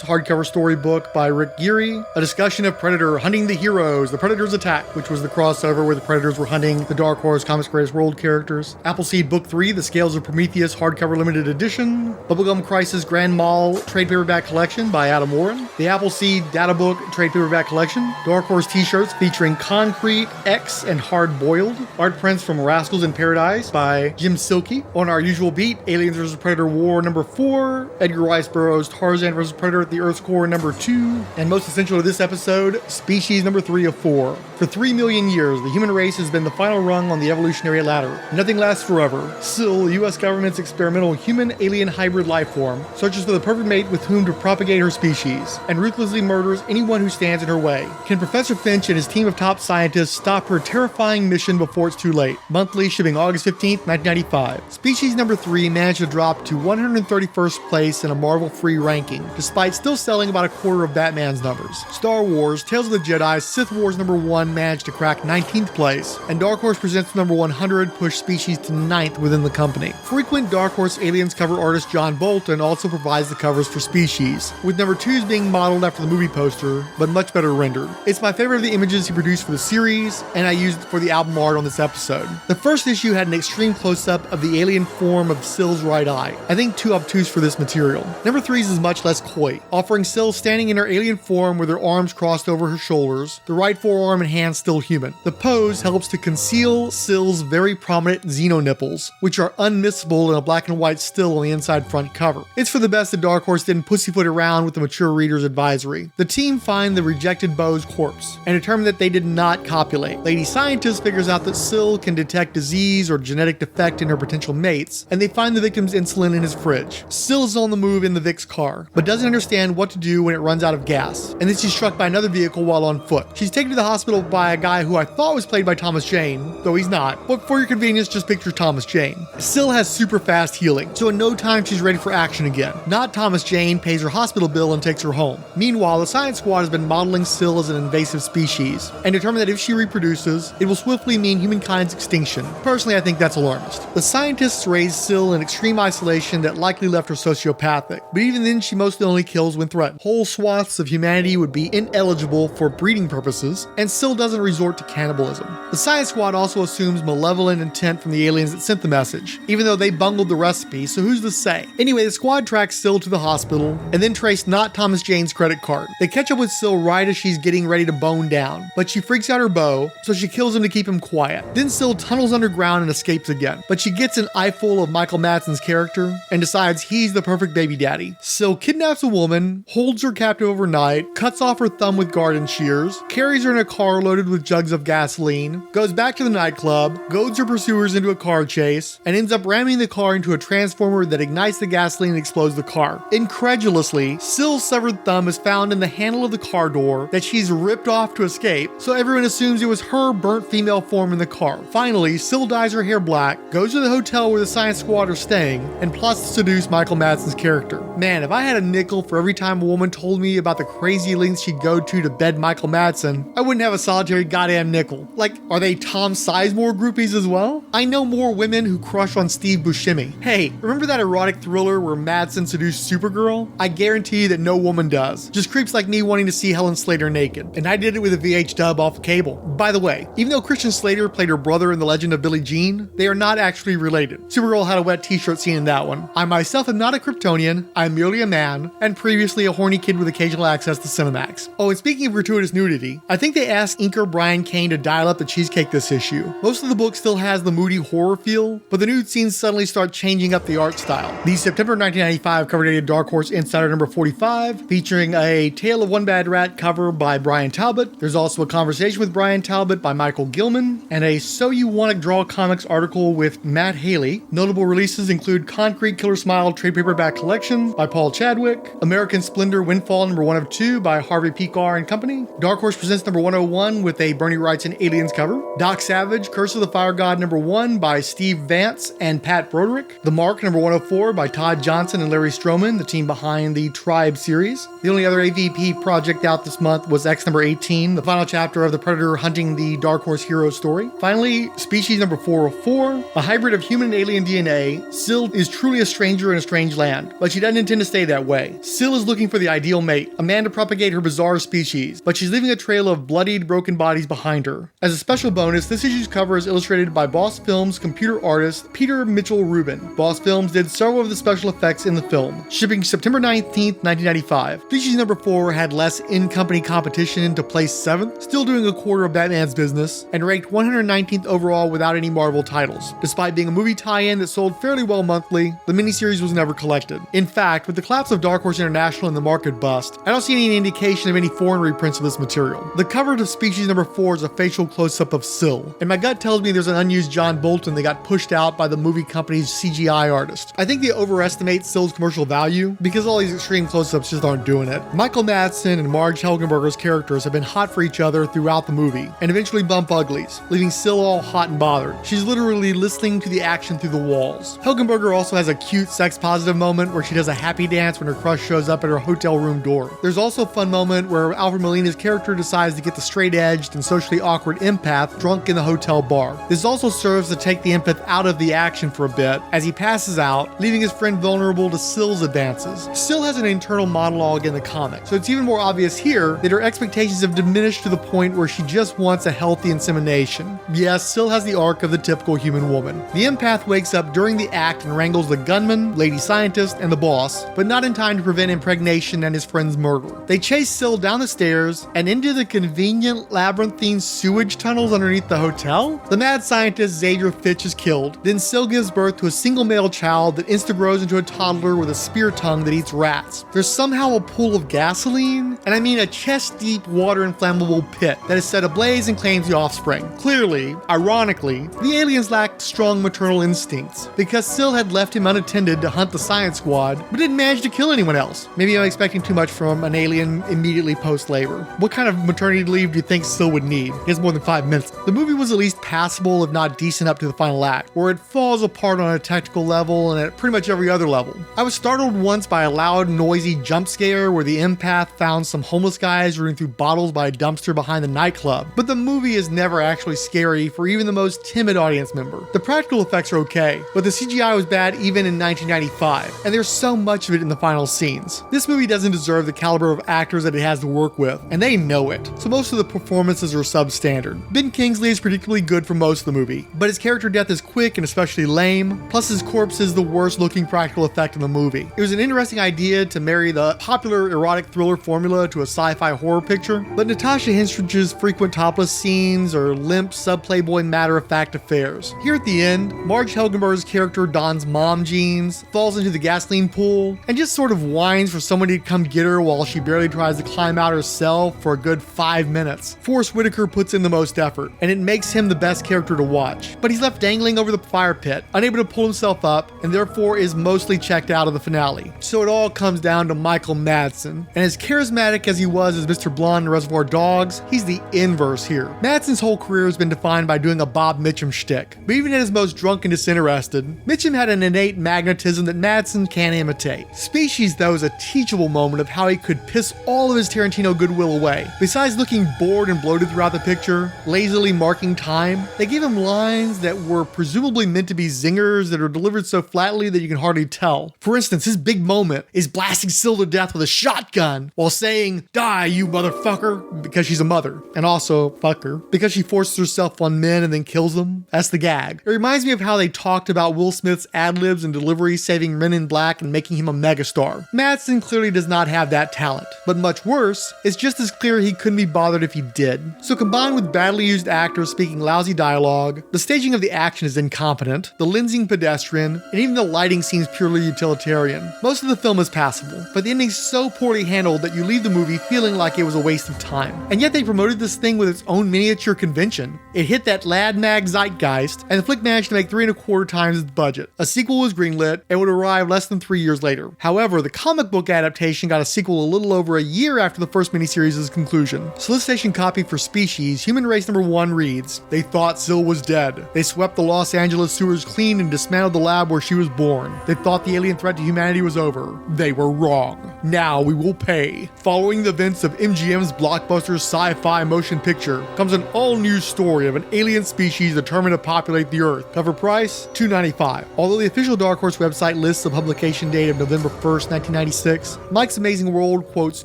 hardcover storybook by Rick Geary, a discussion of Predator Hunting the Heroes, The Predator's Attack, which was the crossover where the Predators were hunting the Dark Horse Comics Greatest World characters, Appleseed Book 3 The Scales of Prometheus hardcover limited edition, Bubblegum Crisis Grand Mall trade paperback collection by Adam Warren, the Appleseed Data Book trade paperback collection, Dark Horse t-shirts featuring Concrete, X, and Hard Boiled, art prints from Rascals in Paradise by Jim Silkey. On our usual beat, Aliens vs. Predator War number 4, Edgar Rice Burroughs' Tarzan vs. Predator at the Earth's Core number 2, and most essential to this episode, Species number 3 of 4. For 3 million years, the human race has been the final rung on the evolutionary ladder. Nothing lasts forever. Syl, the US government's experimental human-alien hybrid life form, searches for the perfect mate with whom to propagate her species, and ruthlessly murders anyone who stands in her way. Can Professor Finch and his team of top scientists stop her terrifying mission before it's too late? Monthly, shipping August 15th, 1995. Species number 3 managed to drop to 131st place in a Marvel-free ranking, despite still selling about a quarter of Batman's numbers. Star Wars Tales of the Jedi Sith Wars number 1 managed to crack 19th place, and Dark Horse Presents number 100 pushed Species to 9th within the company. Frequent Dark Horse Aliens cover artist John Bolton also provides the covers for Species, with number 2s being modeled after the movie poster, but much better rendered. It's my favorite of the images he produced for the series, and I used it for the album art on this episode. The first issue had an extreme close-up of the alien form of Syl's right eye, I think too obtuse for this material. Number 3's is much less coy, offering Syl standing in her alien form with her arms crossed over her shoulders, the right forearm and hand still human. The pose helps to conceal Syl's very prominent xeno nipples, which are unmissable in a black and white still on the inside front cover. It's for the best that Dark Horse didn't pussyfoot around with the mature reader's advisory. The team find the rejected Beau's corpse and determine that they did not copulate. Lady Scientist figures out that Syl can detect disease or genetic defect in her potential mates, and they find the victim's insulin in his fridge. Syl is on the move in the Vic's car, but doesn't understand understand what to do when it runs out of gas, and then she's struck by another vehicle while on foot. She's taken to the hospital by a guy who I thought was played by Thomas Jane, though he's not, but for your convenience, just picture Thomas Jane. Syl has super fast healing, so in no time she's ready for action again. Not Thomas Jane pays her hospital bill and takes her home. Meanwhile, the science squad has been modeling Syl as an invasive species, and determined that if she reproduces, it will swiftly mean humankind's extinction. Personally, I think that's alarmist. The scientists raised Syl in extreme isolation that likely left her sociopathic, but even then she mostly only kills when threatened. Whole swaths of humanity would be ineligible for breeding purposes, and Syl doesn't resort to cannibalism. The science squad also assumes malevolent intent from the aliens that sent the message, even though they bungled the recipe, so who's to say? Anyway, the squad tracks Syl to the hospital, and then trace not Thomas Jane's credit card. They catch up with Syl right as she's getting ready to bone down, but she freaks out her beau, so she kills him to keep him quiet. Then Syl tunnels underground and escapes again, but she gets an eyeful of Michael Madsen's character, and decides he's the perfect baby daddy. Syl kidnaps a woman, holds her captive overnight, cuts off her thumb with garden shears, carries her in a car loaded with jugs of gasoline, goes back to the nightclub, goads her pursuers into a car chase, and ends up ramming the car into a transformer that ignites the gasoline and explodes the car. Incredulously, Syl's severed thumb is found in the handle of the car door that she's ripped off to escape, so everyone assumes it was her burnt female form in the car. Finally, Syl dyes her hair black, goes to the hotel where the science squad are staying, and plots to seduce Michael Madsen's character. Man, if I had a nickel for every time a woman told me about the crazy lengths she'd go to bed Michael Madsen, I wouldn't have a solitary goddamn nickel. Like, are they Tom Sizemore groupies as well? I know more women who crush on Steve Buscemi. Hey, remember that erotic thriller where Madsen seduced Supergirl? I guarantee that no woman does. Just creeps like me wanting to see Helen Slater naked. And I did it with a VH dub off cable. By the way, even though Christian Slater played her brother in The Legend of Billie Jean, they are not actually related. Supergirl had a wet t-shirt scene in that one. I myself am not a Kryptonian, I'm merely a man, and previously a horny kid with occasional access to Cinemax. Oh, and speaking of gratuitous nudity, I think they asked inker Brian Kane to dial up the cheesecake this issue. Most of the book still has the moody horror feel, but the nude scenes suddenly start changing up the art style. The September 1995 cover dated Dark Horse Insider number 45, featuring a Tale of One Bad Rat cover by Brian Talbot. There's also a Conversation with Brian Talbot by Michael Gilman, and a So You Wanna Draw Comics article with Matt Haley. Notable releases include Concrete Killer Smile trade paperback collection by Paul Chadwick, American Splendor Windfall number 1 of 2 by Harvey Pekar and Company, Dark Horse Presents number 101 with a Bernie Wrights and Aliens cover, Doc Savage Curse of the Fire God number 1 by Steve Vance and Pat Broderick, The Mark number 104 by Todd Johnson and Larry Stroman, the team behind the Tribe series. The only other AVP project out this month was X number 18, the final chapter of the Predator hunting the Dark Horse hero story. Finally, Species number 404, a hybrid of human and alien DNA. Syl is truly a stranger in a strange land, but she doesn't intend to stay that way. Syl is looking for the ideal mate, a man to propagate her bizarre species, but she's leaving a trail of bloodied, broken bodies behind her. As a special bonus, this issue's cover is illustrated by Boss Films computer artist Peter Mitchell-Rubin. Boss Films did several of the special effects in the film. Shipping September 19th, 1995. Species number 4 had less in-company competition to place 7th, still doing a quarter of Batman's business, and ranked 119th overall without any Marvel titles. Despite being a movie tie-in that sold fairly well monthly, the miniseries was never collected. In fact, with the collapse of Dark Horse International and the market bust, I don't see any indication of any foreign reprints of this material. The cover to Species number 4 is a facial close-up of Syl, and my gut tells me there's an unused John Bolton that got pushed out by the movie company's CGI artist. I think they overestimate Syl's commercial value because all these extreme close-ups just aren't doing it. Michael Madsen and Marge Helgenberger's characters have been hot for each other throughout the movie, and eventually bump uglies, leaving Syl all hot and bothered. She's literally listening to the action through the walls. Helgenberger also has a cute sex-positive moment where she does a happy dance when her crush shows up at her hotel room door. There's also a fun moment where Alfred Molina's character decides to get the straight-edged and socially awkward empath drunk in the hotel bar. This also serves to take the empath out of the action for a bit as he passes out, leaving his friend vulnerable to Syl's advances. Syl has an internal monologue in the comic, so it's even more obvious here that her expectations have diminished to the point where she just wants a healthy insemination. Yes, Syl has the arc of the typical human woman. The empath wakes up during the act and wrangles the gunman, lady scientist, and the boss, but not in time to prevent impregnation and his friend's murder. They chase Syl down the stairs and into the convenient labyrinthine sewage tunnels underneath the hotel. The mad scientist Xavier Fitch is killed. Then Syl gives birth to a single male child that insta-grows into a toddler with a spear tongue that eats rats. There's somehow a pool of gasoline, and I mean a chest-deep water-inflammable pit that is set ablaze and claims the offspring. Clearly, ironically, the aliens lacked strong maternal instincts because Syl had left him unattended to hunt the science squad, but didn't manage to kill anyone else. Maybe I'm expecting too much from an alien immediately post-labor. What kind of maternity leave do you think Syl would need? He has more than 5 minutes. The movie was at least passable, if not decent, up to the final act, where it falls apart on a technical level and at pretty much every other level. I was startled once by a loud, noisy jump scare where the empath found some homeless guys running through bottles by a dumpster behind the nightclub, but the movie is never actually scary for even the most timid audience member. The practical effects are okay, but the CGI was bad even in 1995, and there's so much of it in the final scenes. This movie doesn't deserve the caliber of actors that it has to work with, and they know it, so most of the performances are substandard. Ben Kingsley is predictably good for most of the movie, but his character death is quick and especially lame, plus his corpse is the worst looking practical effect in the movie. It was an interesting idea to marry the popular erotic thriller formula to a sci-fi horror picture, but Natasha Henstridge's frequent topless scenes are limp sub-Playboy matter-of-fact affairs. Here at the end, Marge Helgenberg's character dons mom jeans, falls into the gasoline pool, and just sort of whines for somebody to come get her while she barely tries to climb out herself for a good 5 minutes. Forrest Whitaker puts in the most effort, and it makes him the best character to watch, but he's left dangling over the fire pit, unable to pull himself up, and therefore is mostly checked out of the finale. So it all comes down to Michael Madsen, and as charismatic as he was as Mr. Blonde in Reservoir Dogs, he's the inverse here. Madsen's whole career has been defined by doing a Bob Mitchum shtick, but even at his most drunk and disinterested, Mitchum had an innate magnetism that Madsen can't imitate. Species, though, is a teachable moment of how he could piss all of his Tarantino goodwill away. Besides looking bored and bloated throughout the picture, lazily marking time, they gave him lines that were presumably meant to be zingers that are delivered so flatly that you can hardly tell. For instance, his big moment is blasting Syl to death with a shotgun while saying, "Die, you motherfucker," because she's a mother. And also, fuck her, because she forces herself on men and then kills them. That's the gag. It reminds me of how they talked about Will Smith's ad-libs and delivery saving Men in Black and making him a megastar. Madsen clearly does not have that talent. But much worse, it's just as clear he couldn't be bothered if he did. So combined with badly used actors speaking lousy dialogue, the staging of the action is incompetent, the lensing pedestrian, and even the lighting seems purely utilitarian. Most of the film is passable, but the ending's so poorly handled that you leave the movie feeling like it was a waste of time. And yet they promoted this thing with its own miniature convention. It hit that lad mag zeitgeist, and the flick managed to make 3.25 times its budget. A sequel was greenlit and would arrive less than 3 years later. However, the comic book adaptation got a sequel a little over a year after the first miniseries' conclusion. Solicitation copy for Species, Human Race number 1 reads, "They thought Syl was dead. They swept the Los Angeles sewers clean and dismantled the lab where she was born. They thought the alien threat to humanity was over. They were wrong. Now we will pay." Following the events of MGM's blockbuster Sci-Fi motion picture comes an all-new story of an alien species determined to populate the Earth. Cover price, $2.95. Although the official Dark Horse website lists the publication date of November 1st, 1996, Mike's Amazing World quotes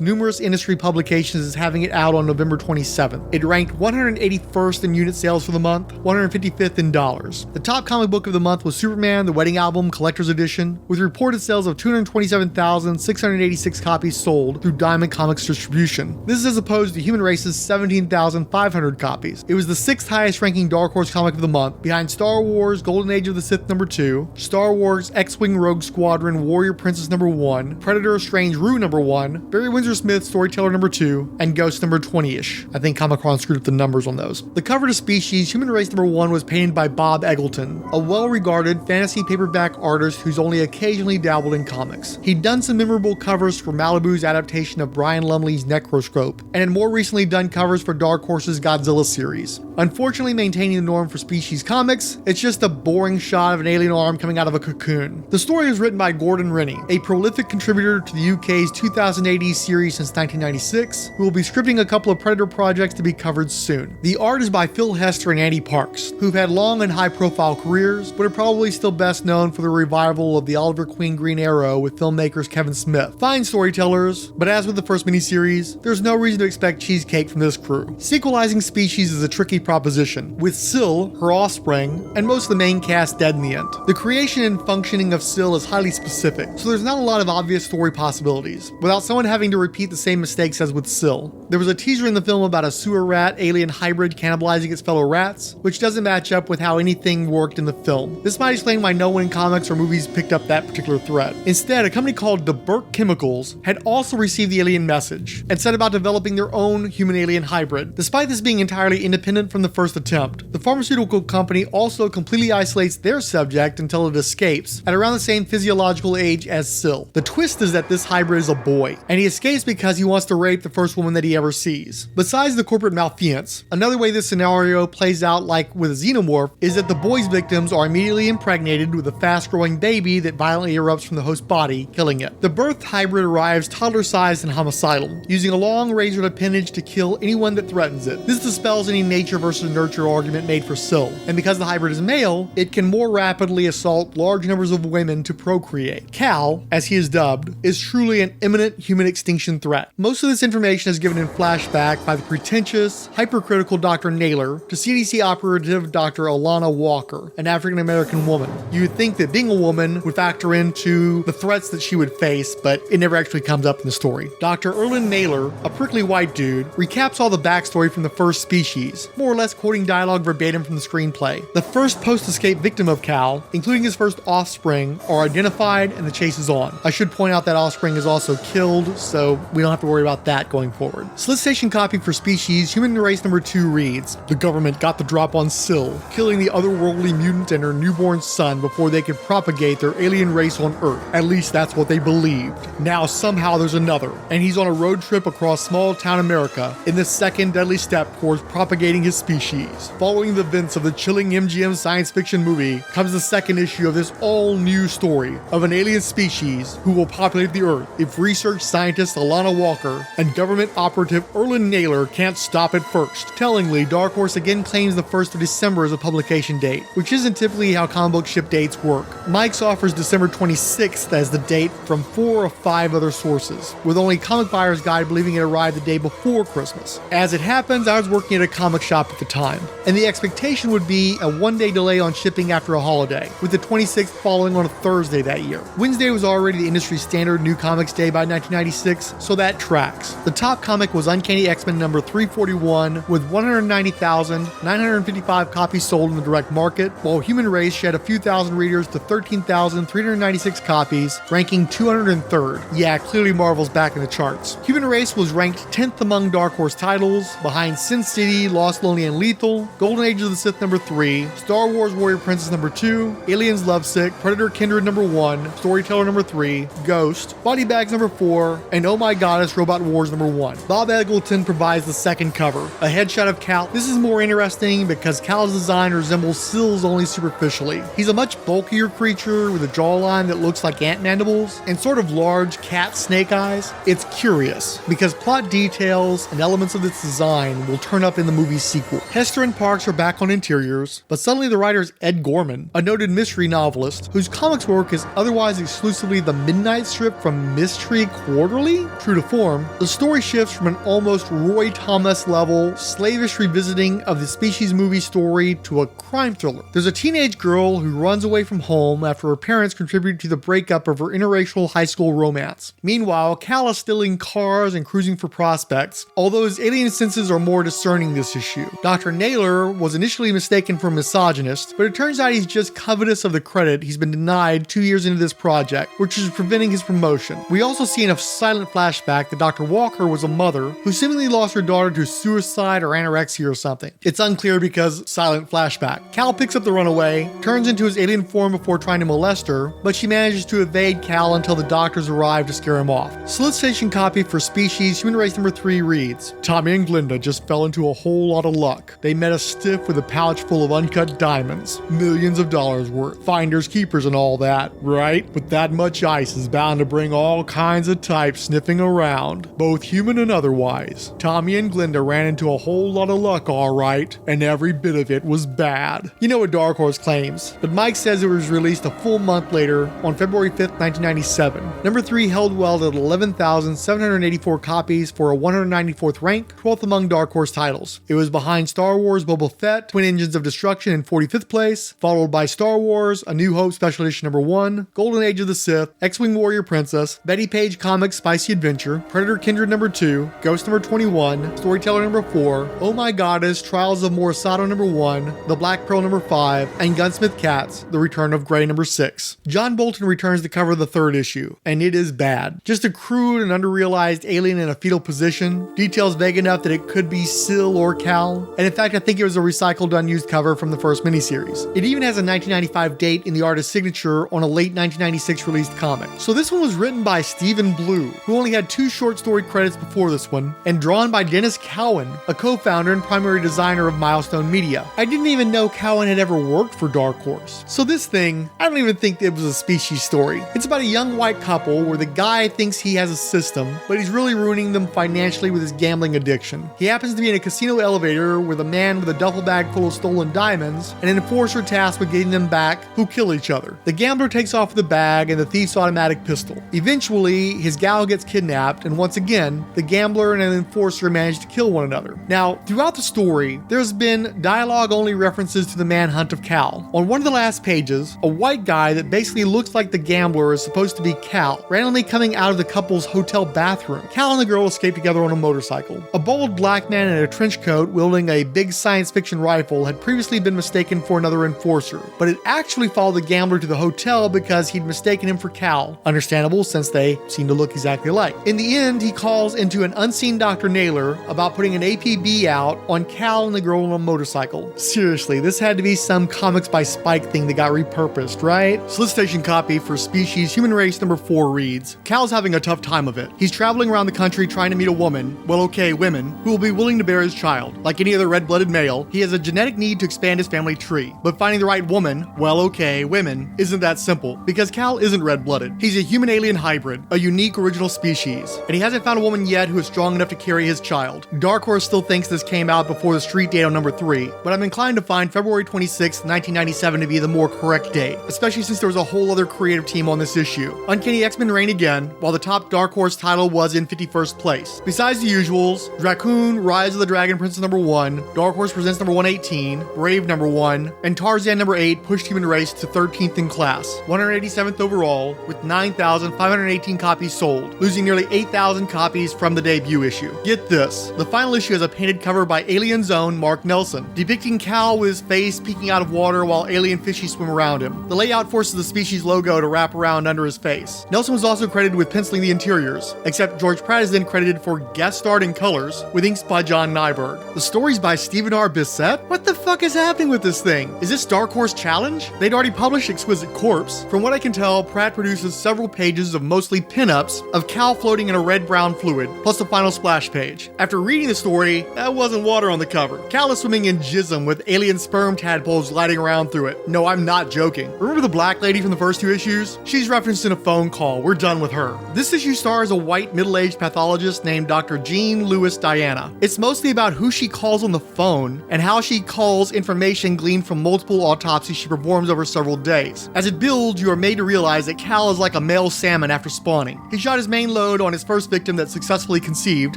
numerous industry publications as having it out on November 27th. It ranked 181st in unit sales for the month, 155th in dollars. The top comic book of the month was Superman, the Wedding Album Collector's Edition, with reported sales of 227,686 copies sold through Diamond Comics distribution. This is as opposed to Human Race's 17,500 copies. It was the 6th highest ranking Dark Horse comic of the month, behind Star Wars Golden Age of the Sith number 2, Star Wars X-Wing Rogue Squadron Warrior Princess number 1, Predator Strange Rue number 1, Barry Windsor Smith Storyteller number 2, and Ghost number 20-ish. I think Comic-Con screwed up the numbers on those. The cover to Species, Human Race number 1 was painted by Bob Eggleton, a well-regarded fantasy paperback artist who's only occasionally dabbled in comics. He'd done some memorable covers for Malibu's adaptation of Brian Lumley's Necroscope, and had more recently done covers for Dark Horse's Godzilla series. Unfortunately, maintaining the norm for Species comics, it's just a boring shot of an alien arm coming out of a cocoon. The story was written by Gordon Rennie, a prolific contributor to the UK's 2000 AD series since 1996, who will be scripting a couple of Predator projects to be covered soon. The art is by Phil Hester and Andy Parks, who've had long and high-profile careers, but are probably still best known for the revival of the Oliver Queen Green Arrow with filmmakers Kevin Smith. Fine storytellers, but as with the first miniseries, there's no reason to expect cheesecake from this crew. Sequelizing Species is a tricky proposition, with Syl, her offspring, and most of the main cast dead in the end. The creation and functioning of Syl is highly specific, so there's not a lot of obvious story possibilities, without someone having to repeat the same mistakes as with Syl. There was a teaser in the film about a sewer rat alien hybrid cannibalizing its fellow rats, which doesn't match up with how anything worked in the film. This might explain why no one in comics or movies picked up that particular thread. Instead, a company called DeBurke Chemicals had also received the alien message, and set about developing their own human-alien hybrid. Despite this being entirely independent from the first attempt, the pharmaceutical company also completely isolates their subject until it escapes, at around the same physiological age as Syl. The twist is that this hybrid is a boy, and he escapes because he wants to rape the first woman that he ever sees. Besides the corporate malfeasance, another way this scenario plays out like with a xenomorph is that the boy's victims are immediately impregnated with a fast-growing baby that violently erupts from the host body, killing it. The birthed hybrid arrives toddler-sized and homicidal, using a long razored appendage to kill anyone that threatens it. This dispels any nature versus nurture argument made for Syl, and because the hybrid is male, it can more rapidly assault large numbers of women to procreate. Cal, as he is dubbed, is truly an imminent human extinction threat. Most of this information is given in flashback by the pretentious, hypercritical Dr. Naylor to CDC operative Dr. Alana Walker, an African-American woman. You would think that being a woman would factor into the threats that she would face, but it never actually comes up in the story. Dr. Erlen Naylor, a prickly white dude, recaps all the backstory from the first species, more or less quoting dialogue verbatim from the screenplay. The first post-escape victim of Cal, including his first offspring, are identified and the chase is on. I should point out that offspring is also killed, so we don't have to worry about that going forward. Solicitation copy for species human race number 2 reads, "The government got the drop on Syl, killing the otherworldly mutant and her newborn son before they could propagate their alien race on Earth. At least that's what they believed. Now somehow there's another, and he's on a road trip across small town America in the second deadly step towards propagating his species." Following the events of the chilling MGM science fiction movie comes the second issue of this all-new story of an alien species who will populate the Earth if research scientist Alana Walker and government operative Erlen Naylor can't stop it first. Tellingly, Dark Horse again claims the 1st of December as a publication date, which isn't typically how comic book ship dates work. Mike's offers December 26th as the date from 4 of 5 other sources, with only Comic Buyer's Guide believing it arrived the day before Christmas. As it happens, I was working at a comic shop at the time, and the expectation would be a 1-day delay on shipping after a holiday, with the 26th falling on a Thursday that year. Wednesday was already the industry standard New Comics Day by 1996, so that tracks. The top comic was Uncanny X-Men number 341, with 190,955 copies sold in the direct market, while Human Race shed a few thousand readers to 13,396 copies, ranking 203rd. Yeah, clearly Marvel's back in the charts. Human Race was ranked 10th among Dark Horse titles, behind Sin City, Lost, Lonely, and Lethal, Golden Age of the Sith number 3, Star Wars Warrior Princess number 2, Aliens Lovesick, Predator Kindred number 1, Storyteller number 3, Ghost, Body Bags number 4, and Oh My Goddess Robot Wars number 1. Bob Eggleton provides the second cover, a headshot of Cal. This is more interesting because Cal's design resembles Syl's only superficially. He's a much bulkier creature with a jawline that looks like ant mandibles and sort of large cat snake eyes. It's curious because plot details and elements of its design will turn up in the movie's sequel. Hester and Parks are back on interiors, but suddenly the writer is Ed Gorman, a noted mystery novelist whose comics work is otherwise exclusively the midnight strip from Mystery Quarterly. True to form, the story shifts from an almost Roy Thomas level slavish revisiting of the Species movie story to a crime thriller. There's a teenage girl who runs away from home after her parents contribute to the breakup of her interracial high school romance. Meanwhile, Cal is stealing cars and cruising for prospects, although his alien senses are more discerning this issue. Dr. Naylor was initially mistaken for a misogynist, but it turns out he's just covetous of the credit he's been denied 2 years into this project, which is preventing his promotion. We also see in a silent flashback that Dr. Walker was a mother who seemingly lost her daughter to suicide or anorexia or something. It's unclear because silent flashback. Cal picks up the runaway, turns into his alien form before trying to molest her, but she manages to evade Cal until the doctors arrive to scare him off. Solicitation copy for Species Human Race number 3 reads, "Tommy and Glinda just fell into a whole lot of luck. They met a stiff with a pouch full of uncut diamonds. Millions of dollars worth. Finders, keepers, and all that, right? But that much ice is bound to bring all kinds of types sniffing around, both human and otherwise. Tommy and Glinda ran into a whole lot of luck, all right, and every bit of it was bad." You know what Dark Horse claims, but Mike says it was released a full month later on February 5th, 1997. Number 3 held well at 11,784 copies for a 194th rank, 12th among Dark Horse titles. It was behind Star Wars Boba Fett, Twin Engines of Destruction in 45th place, followed by Star Wars A New Hope Special Edition number 1, Golden Age of the Sith, X-Wing Warrior Princess, Betty Page Comics Spicy Adventure, Predator Kindred number 2, Ghost number 21, Storyteller number 4, Oh My Goddess Trials of Morisato number 1, The Black Pearl number 5, and Gunsmith Cats, The Return of Grey number 6. John Bolton returns to cover the 3rd issue, and it is bad. Just a crude and underrealized alien in a fetal position, details vague enough that it could be Syl or Cal, and in fact I think it was a recycled unused cover from the first miniseries. It even has a 1995 date in the artist's signature on a late 1996 released comic. So this was one was written by Stephen Blue, who only had 2 short story credits before this one, and drawn by Dennis Cowan, a co-founder and primary designer of Milestone Media. I didn't even know Cowan had ever worked for Dark Horse. So this thing, I don't even think it was a Species story. It's about a young white couple where the guy thinks he has a system, but he's really ruining them financially with his gambling addiction. He happens to be in a casino elevator with a man with a duffel bag full of stolen diamonds and an enforcer tasked with getting them back who kill each other. The gambler takes off the bag and the thief's automatic pistol. Eventually, his gal gets kidnapped, and once again, the gambler and an enforcer manage to kill one another. Now, throughout the story, there's been dialogue-only references to the manhunt of Cal. On one of the last pages, a white guy that basically looks like the gambler is supposed to be Cal, randomly coming out of the couple's hotel bathroom. Cal and the girl escape together on a motorcycle. A bald black man in a trench coat wielding a big science fiction rifle had previously been mistaken for another enforcer, but had actually followed the gambler to the hotel because he'd mistaken him for Cal. Understandable, since they seem to look exactly alike. In the end, he calls into an unseen Dr. Naylor about putting an APB out on Cal and the girl on a motorcycle. Seriously, this had to be some Comics by Spike thing that got repurposed, right? Solicitation copy for Species Human Race number 4 reads, Cal's having a tough time of it. He's traveling around the country trying to meet a woman, women, who will be willing to bear his child. Like any other red-blooded male, he has a genetic need to expand his family tree. But finding the right woman, women, isn't that simple, because Cal isn't red-blooded. He's a human-alien hybrid, a unique original species, and he hasn't found a woman yet who is strong enough to carry his child. Dark Horse still thinks this came out before the street date on number 3, but I'm inclined to find February 26, 1997 to be the more correct date, especially since there was a whole other creative team on this issue. Uncanny X-Men reign again, while the top Dark Horse title was in 51st place. Besides the usuals, Dracoon, Rise of the Dragon Prince number 1, Dark Horse Presents number 118, Brave number 1, and Tarzan number 8 pushed Human Race to 13th in class, 187th overall, with 9,518 copies sold, losing nearly 8,000 copies from the debut issue. Get this, the final issue has a painted cover by Alien's own Mark Nelson, depicting Cal with his face peeking out of water while alien fishies swim around him. The layout forces the Species logo to wrap around under his face. Nelson was also credited with penciling the interiors, except George Pratt is then credited for guest starred in colors with inks by John Nyberg. The story's by Stephen R. Bissette? What the fuck is happening with this thing? Is this Dark Horse Challenge? They'd already published Exquisite Corpse. From what I can tell, Pratt produces several pages of mostly pinups of Cal floating in a red-brown fluid, plus the final splash page. After reading the story, that wasn't water on the cover. Cal is swimming in jism with alien sperm tadpoles gliding around through it. No, I'm not joking. Remember the black lady from the first 2 issues? She's referenced in a phone call. We're done with her. This issue stars a white middle-aged pathologist named Dr. Jean Lewis Diana. It's mostly about who she calls on the phone and how she calls information gleaned from multiple autopsies she performs over several days. As it builds, you are made to realize that Cal is like a male salmon after spawning. He shot his main load on his first victim that successfully conceived,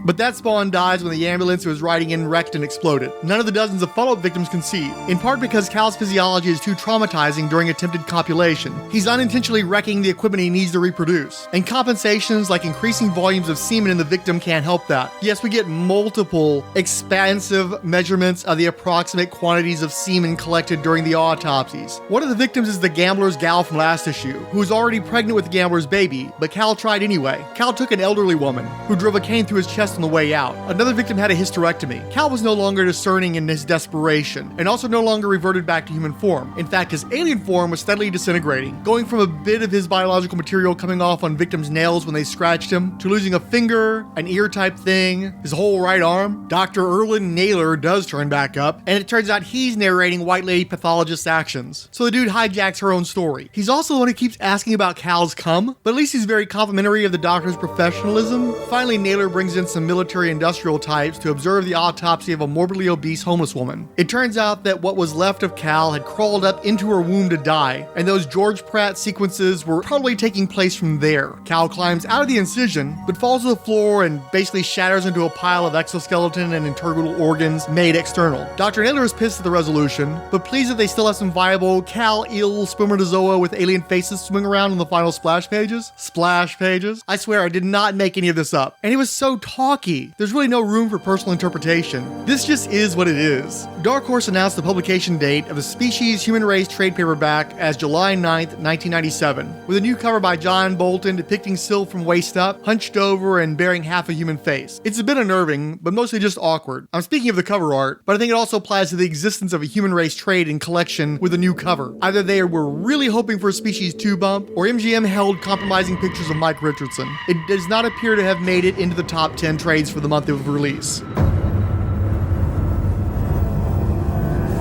but that spawn dies when the ambulance he was riding in wrecked and exploded. None of the dozens of follow-up victims conceive, in part because Cal's physiology is too traumatizing during attempted copulation. He's unintentionally wrecking the equipment he needs to reproduce, and compensations like increasing volumes of semen in the victim can't help that. Yes, we get multiple expansive measurements of the approximate quantities of semen collected during the autopsies. One of the victims is the gambler's gal from last issue, who was already pregnant with the gambler's baby, but Cal tried anyway. Cal took an elderly woman, who drove a cane through his chest on the way out. Another victim had a hysterectomy. Cal was no longer discerning in his desperation, and also no longer reverted back to human form. In fact, his alien form was steadily disintegrating, going from a bit of his biological material coming off on victims' nails when they scratched him, to losing a finger, an ear type thing, his whole right arm. Dr. Erlen Naylor does turn back up, and it turns out he's narrating White Lady Pathologist's actions. So the dude hijacks her own story. He's also the one who keeps asking about Cal's cum, but at least he's very complimentary of the doctor's professionalism. Finally, Naylor brings in some military-industrial types to observe the autopsy of a morbidly obese homeless woman. It turns out that what was left of Cal had crawled up into her womb to die, and those George Pratt sequences were probably taking place from there. Cal climbs out of the incision, but falls to the floor and basically shatters into a pile of exoskeleton and integral organs made external. Dr. Naylor is pissed at the resolution, but pleased that they still have some viable Cal-ill spermatozoa with alien faces swing around on the final splash pages. Splash pages? I swear I did not make any of this up. And it was so talky. There's really no room for personal interpretation. This just is what it is. Dark Horse announced the publication date of the Species Human Race trade paperback as July 9th, 1997, with a new cover by John Bolton depicting Syl from waist up, hunched over and bearing half a human face. It's a bit unnerving, but mostly just awkward. I'm speaking of the cover art, but I think it also applies to the existence of a human race trade and collection with a new cover. Either they were really hoping for a Species 2 bump, or MGM held compromising pictures of Mike Richardson. It does not appear to have made it into the top 10 trades for the month of release.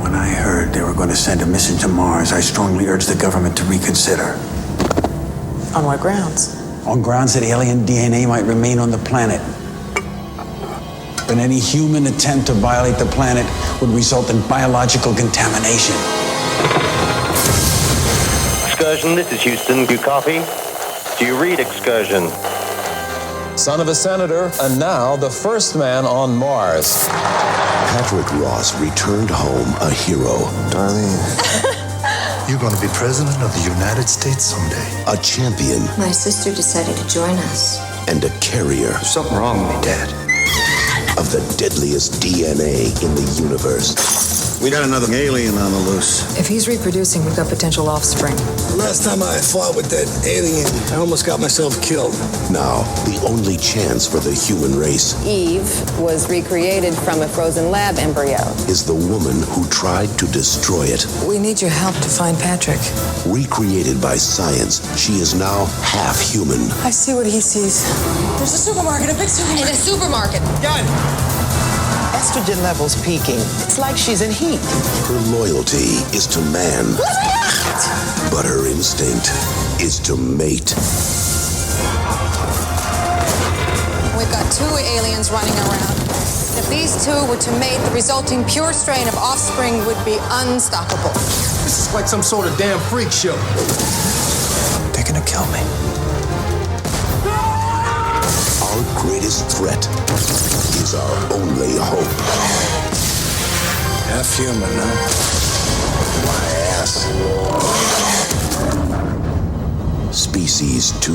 When I heard they were going to send a mission to Mars, I strongly urged the government to reconsider. On what grounds? On grounds that alien DNA might remain on the planet. But any human attempt to violate the planet would result in biological contamination. Excursion, this is Houston. Do you copy? Do you read Excursion? Son of a senator, and now the first man on Mars. Patrick Ross returned home a hero. Darlene, you're going to be president of the United States someday. A champion. My sister decided to join us. And a carrier. There's something wrong with me, Dad. Of the deadliest DNA in the universe. We got another alien on the loose. If he's reproducing, we've got potential offspring. The last time I fought with that alien, I almost got myself killed. Now, the only chance for the human race Eve was recreated from a frozen lab embryo. is the woman who tried to destroy it. We need your help to find Patrick. Recreated by science, she is now half human. I see what he sees. There's a supermarket, a big supermarket. In a supermarket. Got it. Estrogen levels peaking. It's like she's in heat. Her loyalty is to man, but her instinct is to mate. We've got 2 aliens running around. If these 2 were to mate, the resulting pure strain of offspring would be unstoppable. This is like some sort of damn freak show. They're going to kill me. Our greatest threat is our only hope. Half human, huh? My ass. Species 2.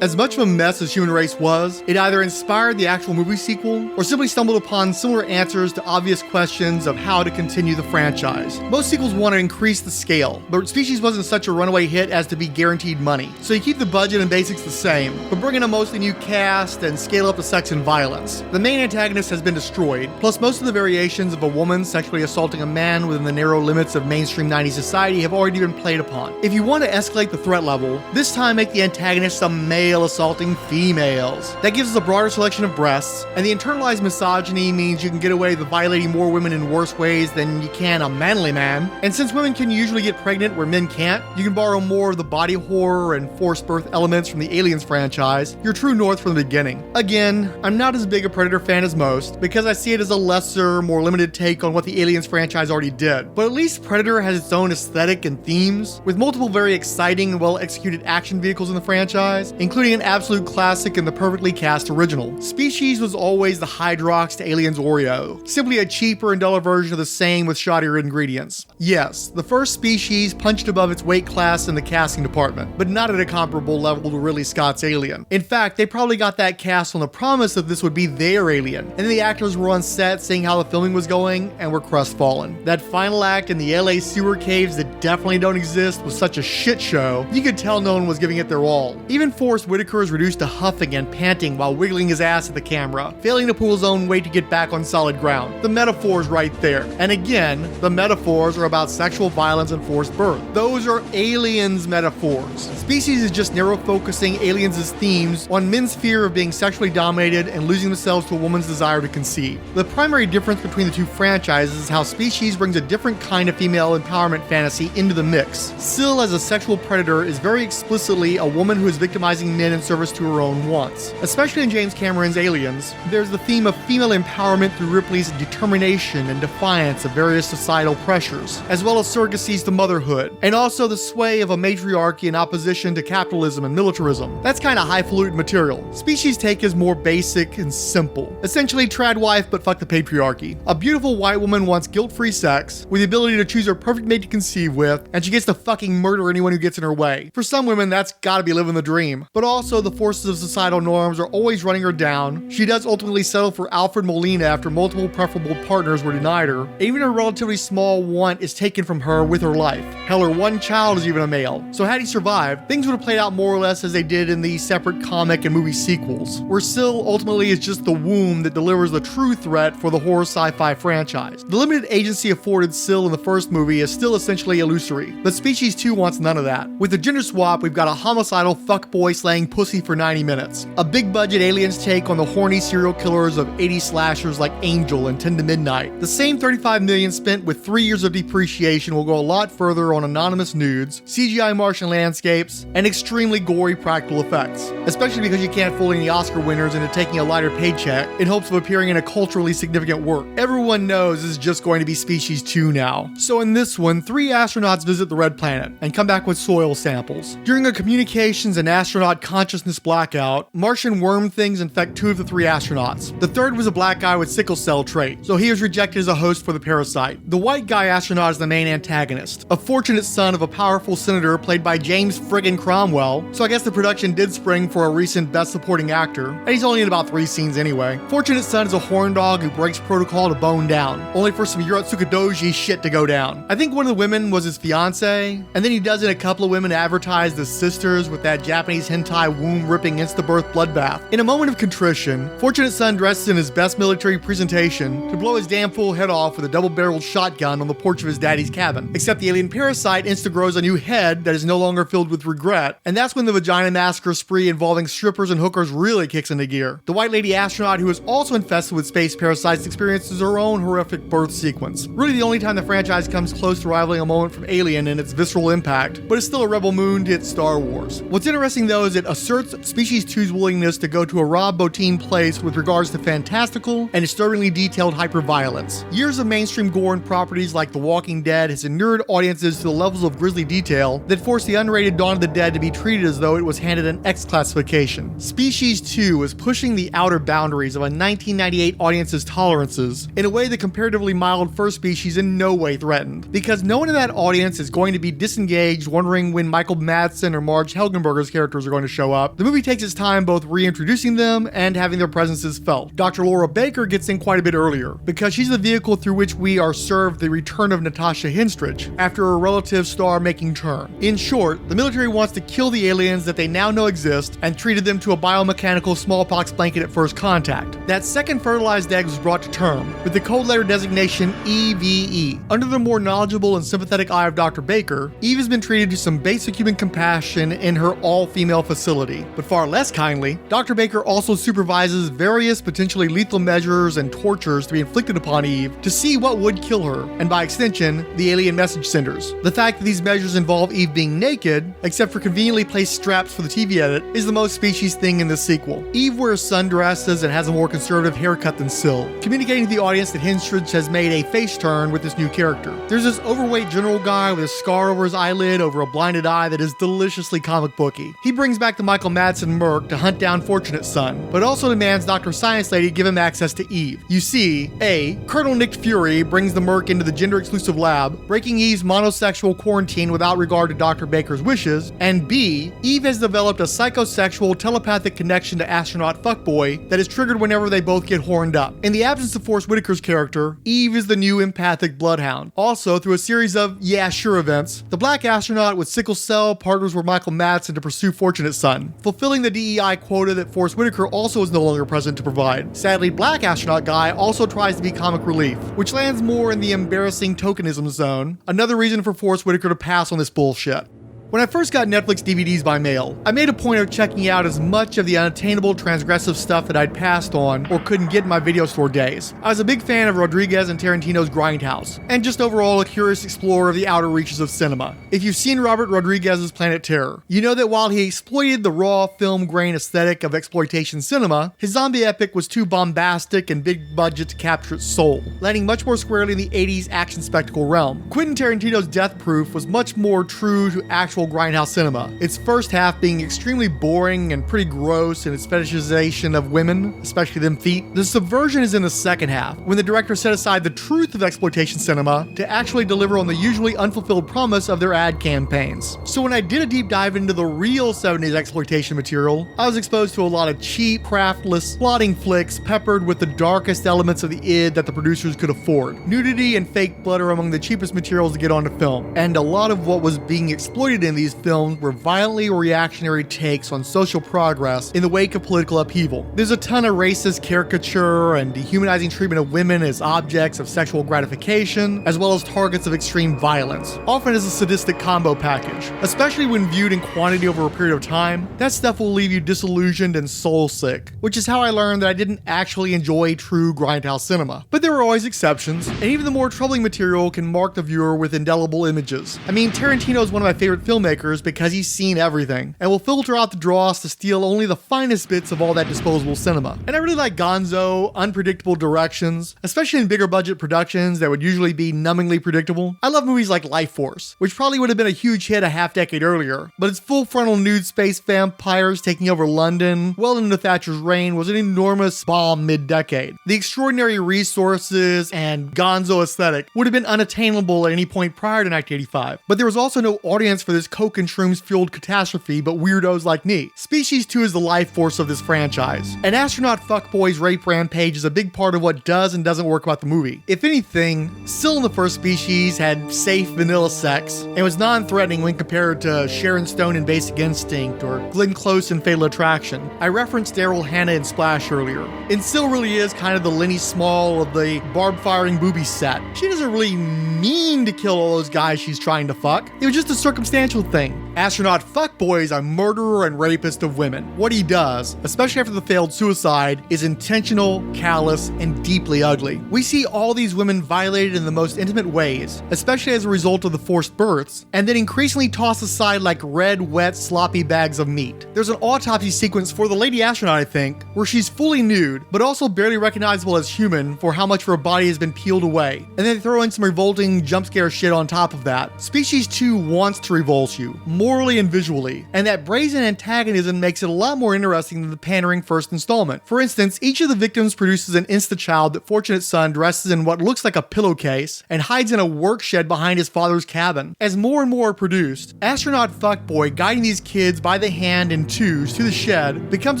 As much of a mess as Human Race was, it either inspired the actual movie sequel or simply stumbled upon similar answers to obvious questions of how to continue the franchise. Most sequels want to increase the scale, but Species wasn't such a runaway hit as to be guaranteed money. So you keep the budget and basics the same, but bring in a mostly new cast and scale up the sex and violence. The main antagonist has been destroyed, plus most of the variations of a woman sexually assaulting a man within the narrow limits of mainstream 90s society have already been played upon. If you want to escalate the threat level, this time make the antagonist some male assaulting females. That gives us a broader selection of breasts, and the internalized misogyny means you can get away with violating more women in worse ways than you can a manly man. And since women can usually get pregnant where men can't, you can borrow more of the body horror and forced birth elements from the Aliens franchise, your true north from the beginning. Again, I'm not as big a Predator fan as most, because I see it as a lesser, more limited take on what the Aliens franchise already did. But at least Predator has its own aesthetic and themes, with multiple very exciting and well-executed action vehicles in the franchise, including an absolute classic in the perfectly cast original. Species was always the Hydrox to Aliens Oreo, simply a cheaper and duller version of the same with shoddier ingredients. Yes, the first Species punched above its weight class in the casting department, but not at a comparable level to Ridley Scott's Alien. In fact, they probably got that cast on the promise that this would be their Alien, and then the actors were on set seeing how the filming was going and were crestfallen. That final act in the LA sewer caves that definitely don't exist was such a shit show, you could tell no one was giving it their all. Even Forrest Whitaker is reduced to huffing and panting while wiggling his ass at the camera, failing to pull his own weight to get back on solid ground. The metaphor's right there. And again, the metaphors are about sexual violence and forced birth. Those are Aliens metaphors. Species is just narrow focusing Aliens' themes on men's fear of being sexually dominated and losing themselves to a woman's desire to conceive. The primary difference between the two franchises is how Species brings a different kind of female empowerment fantasy into the mix. Syl as a sexual predator is very explicitly a woman who is victimizing men in service to her own wants. Especially in James Cameron's Aliens, there's the theme of female empowerment through Ripley's determination and defiance of various societal pressures, as well as surrogacies to motherhood, and also the sway of a matriarchy in opposition to capitalism and militarism. That's kind of highfalutin material. Species' take is more basic and simple. Essentially trad wife, but fuck the patriarchy. A beautiful white woman wants guilt-free sex, with the ability to choose her perfect mate to conceive with, and she gets to fucking murder anyone who gets in her way. For some women, that's gotta be living the dream. But also the forces of societal norms are always running her down. She does ultimately settle for Alfred Molina after multiple preferable partners were denied her. Even her relatively small want is taken from her with her life. Hell, her one child is even a male. So had he survived, things would have played out more or less as they did in the separate comic and movie sequels, where Syl ultimately is just the womb that delivers the true threat for the horror sci-fi franchise. The limited agency afforded Syl in the first movie is still essentially illusory, but Species 2 wants none of that. With the gender swap, we've got a homicidal fuckboy slaying pussy for 90 minutes. A big budget aliens take on the horny serial killers of 80s slashers like Angel and 10 to Midnight. The same $35 million spent with 3 years of depreciation will go a lot further on anonymous nudes, CGI Martian landscapes, and extremely gory practical effects, especially because you can't fool any Oscar winners into taking a lighter paycheck in hopes of appearing in a culturally significant work. Everyone knows this is just going to be Species 2 now. So in this one, 3 astronauts visit the Red Planet and come back with soil samples. During a communications and astronaut consciousness blackout, Martian worm things infect 2 of the 3 astronauts. The third was a black guy with sickle cell trait, so he was rejected as a host for the parasite. The white guy astronaut is the main antagonist, a fortunate son of a powerful senator played by James friggin' Cromwell, so I guess the production did spring for a recent Best Supporting Actor, and he's only in about 3 scenes anyway. Fortunate son is a horn dog who breaks protocol to bone down, only for some Yurotsukadoji shit to go down. I think one of the women was his fiance, and then he does in a couple of women advertised as sisters with that Japanese hentai womb-ripping insta-birth bloodbath. In a moment of contrition, Fortunate son dresses in his best military presentation to blow his damn fool head off with a double-barreled shotgun on the porch of his daddy's cabin. Except the alien parasite insta-grows a new head that is no longer filled with regret, and that's when the vagina massacre spree involving strippers and hookers really kicks into gear. The white lady astronaut who is also infested with space parasites experiences her own horrific birth sequence. Really the only time the franchise comes close to rivaling a moment from Alien in its visceral impact, but it's still a Rebel Moon to its Star Wars. What's interesting though is it asserts Species 2's willingness to go to a Rob Bottin place with regards to fantastical and disturbingly detailed hyperviolence. Years of mainstream gore and properties like The Walking Dead has inured audiences to the levels of grisly detail that forced the unrated Dawn of the Dead to be treated as though it was handed an X classification. Species 2 is pushing the outer boundaries of a 1998 audience's tolerances in a way that comparatively mild first Species in no way threatened, because no one in that audience is going to be disengaged wondering when Michael Madsen or Marge Helgenberger's characters are going to show up. The movie takes its time both reintroducing them and having their presences felt. Dr. Laura Baker gets in quite a bit earlier, because she's the vehicle through which we are served the return of Natasha Henstridge after her relative star-making turn. In short, the military wants to kill the aliens that they now know exist and treated them to a biomechanical smallpox blanket at first contact. That second fertilized egg was brought to term with the code letter designation EVE. Under the more knowledgeable and sympathetic eye of Dr. Baker, Eve has been treated to some basic human compassion in her all-female facility. But far less kindly, Dr. Baker also supervises various potentially lethal measures and tortures to be inflicted upon Eve to see what would kill her, and by extension, the alien message senders. The fact that these measures involve Eve being naked, except for conveniently placed straps for the TV edit, is the most Species thing in this sequel. Eve wears sundresses and has a more conservative haircut than Syl, communicating to the audience that Henstridge has made a face turn with this new character. There's this overweight general guy with a scar over his eyelid over a blinded eye that is deliciously comic booky. He brings back the Michael Madsen merc to hunt down Fortunate Son, but also demands Dr. Science Lady give him access to Eve. You see, A, Colonel Nick Fury brings the merc into the gender-exclusive lab, breaking Eve's monosexual quarantine without regard to Dr. Baker's wishes, and B, Eve has developed a psychosexual telepathic connection to astronaut fuckboy that is triggered whenever they both get horned up. In the absence of Forrest Whitaker's character, Eve is the new empathic bloodhound. Also, through a series of yeah sure events, the black astronaut with sickle cell partners with Michael Madsen to pursue Fortunate Son, fulfilling the DEI quota that Forrest Whitaker also is no longer present to provide. Sadly, black astronaut guy also tries to be comic relief, which lands more in the embarrassing tokenism zone, another reason for Forrest Whitaker to pass on this bullshit. When I first got Netflix DVDs by mail, I made a point of checking out as much of the unattainable transgressive stuff that I'd passed on or couldn't get in my video store days. I was a big fan of Rodriguez and Tarantino's Grindhouse, and just overall a curious explorer of the outer reaches of cinema. If you've seen Robert Rodriguez's Planet Terror, you know that while he exploited the raw film grain aesthetic of exploitation cinema, his zombie epic was too bombastic and big budget to capture its soul, landing much more squarely in the 80s action spectacle realm. Quentin Tarantino's Death Proof was much more true to actual actual grindhouse cinema, its first half being extremely boring and pretty gross in its fetishization of women, especially them feet. The subversion is in the second half, when the director set aside the truth of exploitation cinema to actually deliver on the usually unfulfilled promise of their ad campaigns. So when I did a deep dive into the real 70s exploitation material, I was exposed to a lot of cheap, craftless, plotting flicks peppered with the darkest elements of the id that the producers could afford. Nudity and fake blood are among the cheapest materials to get onto film, and a lot of what was being exploited in these films were violently reactionary takes on social progress in the wake of political upheaval. There's a ton of racist caricature and dehumanizing treatment of women as objects of sexual gratification, as well as targets of extreme violence, often as a sadistic combo package. Especially when viewed in quantity over a period of time, that stuff will leave you disillusioned and soul sick, which is how I learned that I didn't actually enjoy true grindhouse cinema. But there are always exceptions, and even the more troubling material can mark the viewer with indelible images. I mean, Tarantino is one of my favorite filmmakers because he's seen everything, and will filter out the dross to steal only the finest bits of all that disposable cinema. And I really like gonzo, unpredictable directions, especially in bigger budget productions that would usually be numbingly predictable. I love movies like Life Force, which probably would have been a huge hit a half decade earlier, but its full frontal nude space vampires taking over London well into Thatcher's reign was an enormous bomb mid-decade. The extraordinary resources and gonzo aesthetic would have been unattainable at any point prior to 1985, but there was also no audience for this coke and shrooms fueled catastrophe but weirdos like me. Species 2 is the life force of this franchise. An astronaut fuckboy's rape rampage is a big part of what does and doesn't work about the movie. If anything, Syl in the first Species had safe vanilla sex and was non-threatening when compared to Sharon Stone in Basic Instinct or Glenn Close in Fatal Attraction. I referenced Daryl Hannah in Splash earlier, and Syl really is kind of the Lenny Small of the barb-firing booby set. She doesn't really mean to kill all those guys she's trying to fuck. It was just a circumstantial thing. Astronaut fuckboy is a murderer and rapist of women. What he does, especially after the failed suicide, is intentional, callous, and deeply ugly. We see all these women violated in the most intimate ways, especially as a result of the forced births, and then increasingly tossed aside like red, wet, sloppy bags of meat. There's an autopsy sequence for the lady astronaut, I think, where she's fully nude, but also barely recognizable as human for how much of her body has been peeled away. And then throw in some revolting jump scare shit on top of that. Species 2 wants to revulse you, morally and visually, and that brazen antagonism makes it a lot more interesting than the pandering first installment. For instance, each of the victims produces an insta-child that Fortunate Son dresses in what looks like a pillowcase and hides in a work shed behind his father's cabin. As more and more are produced, astronaut fuckboy guiding these kids by the hand in twos to the shed becomes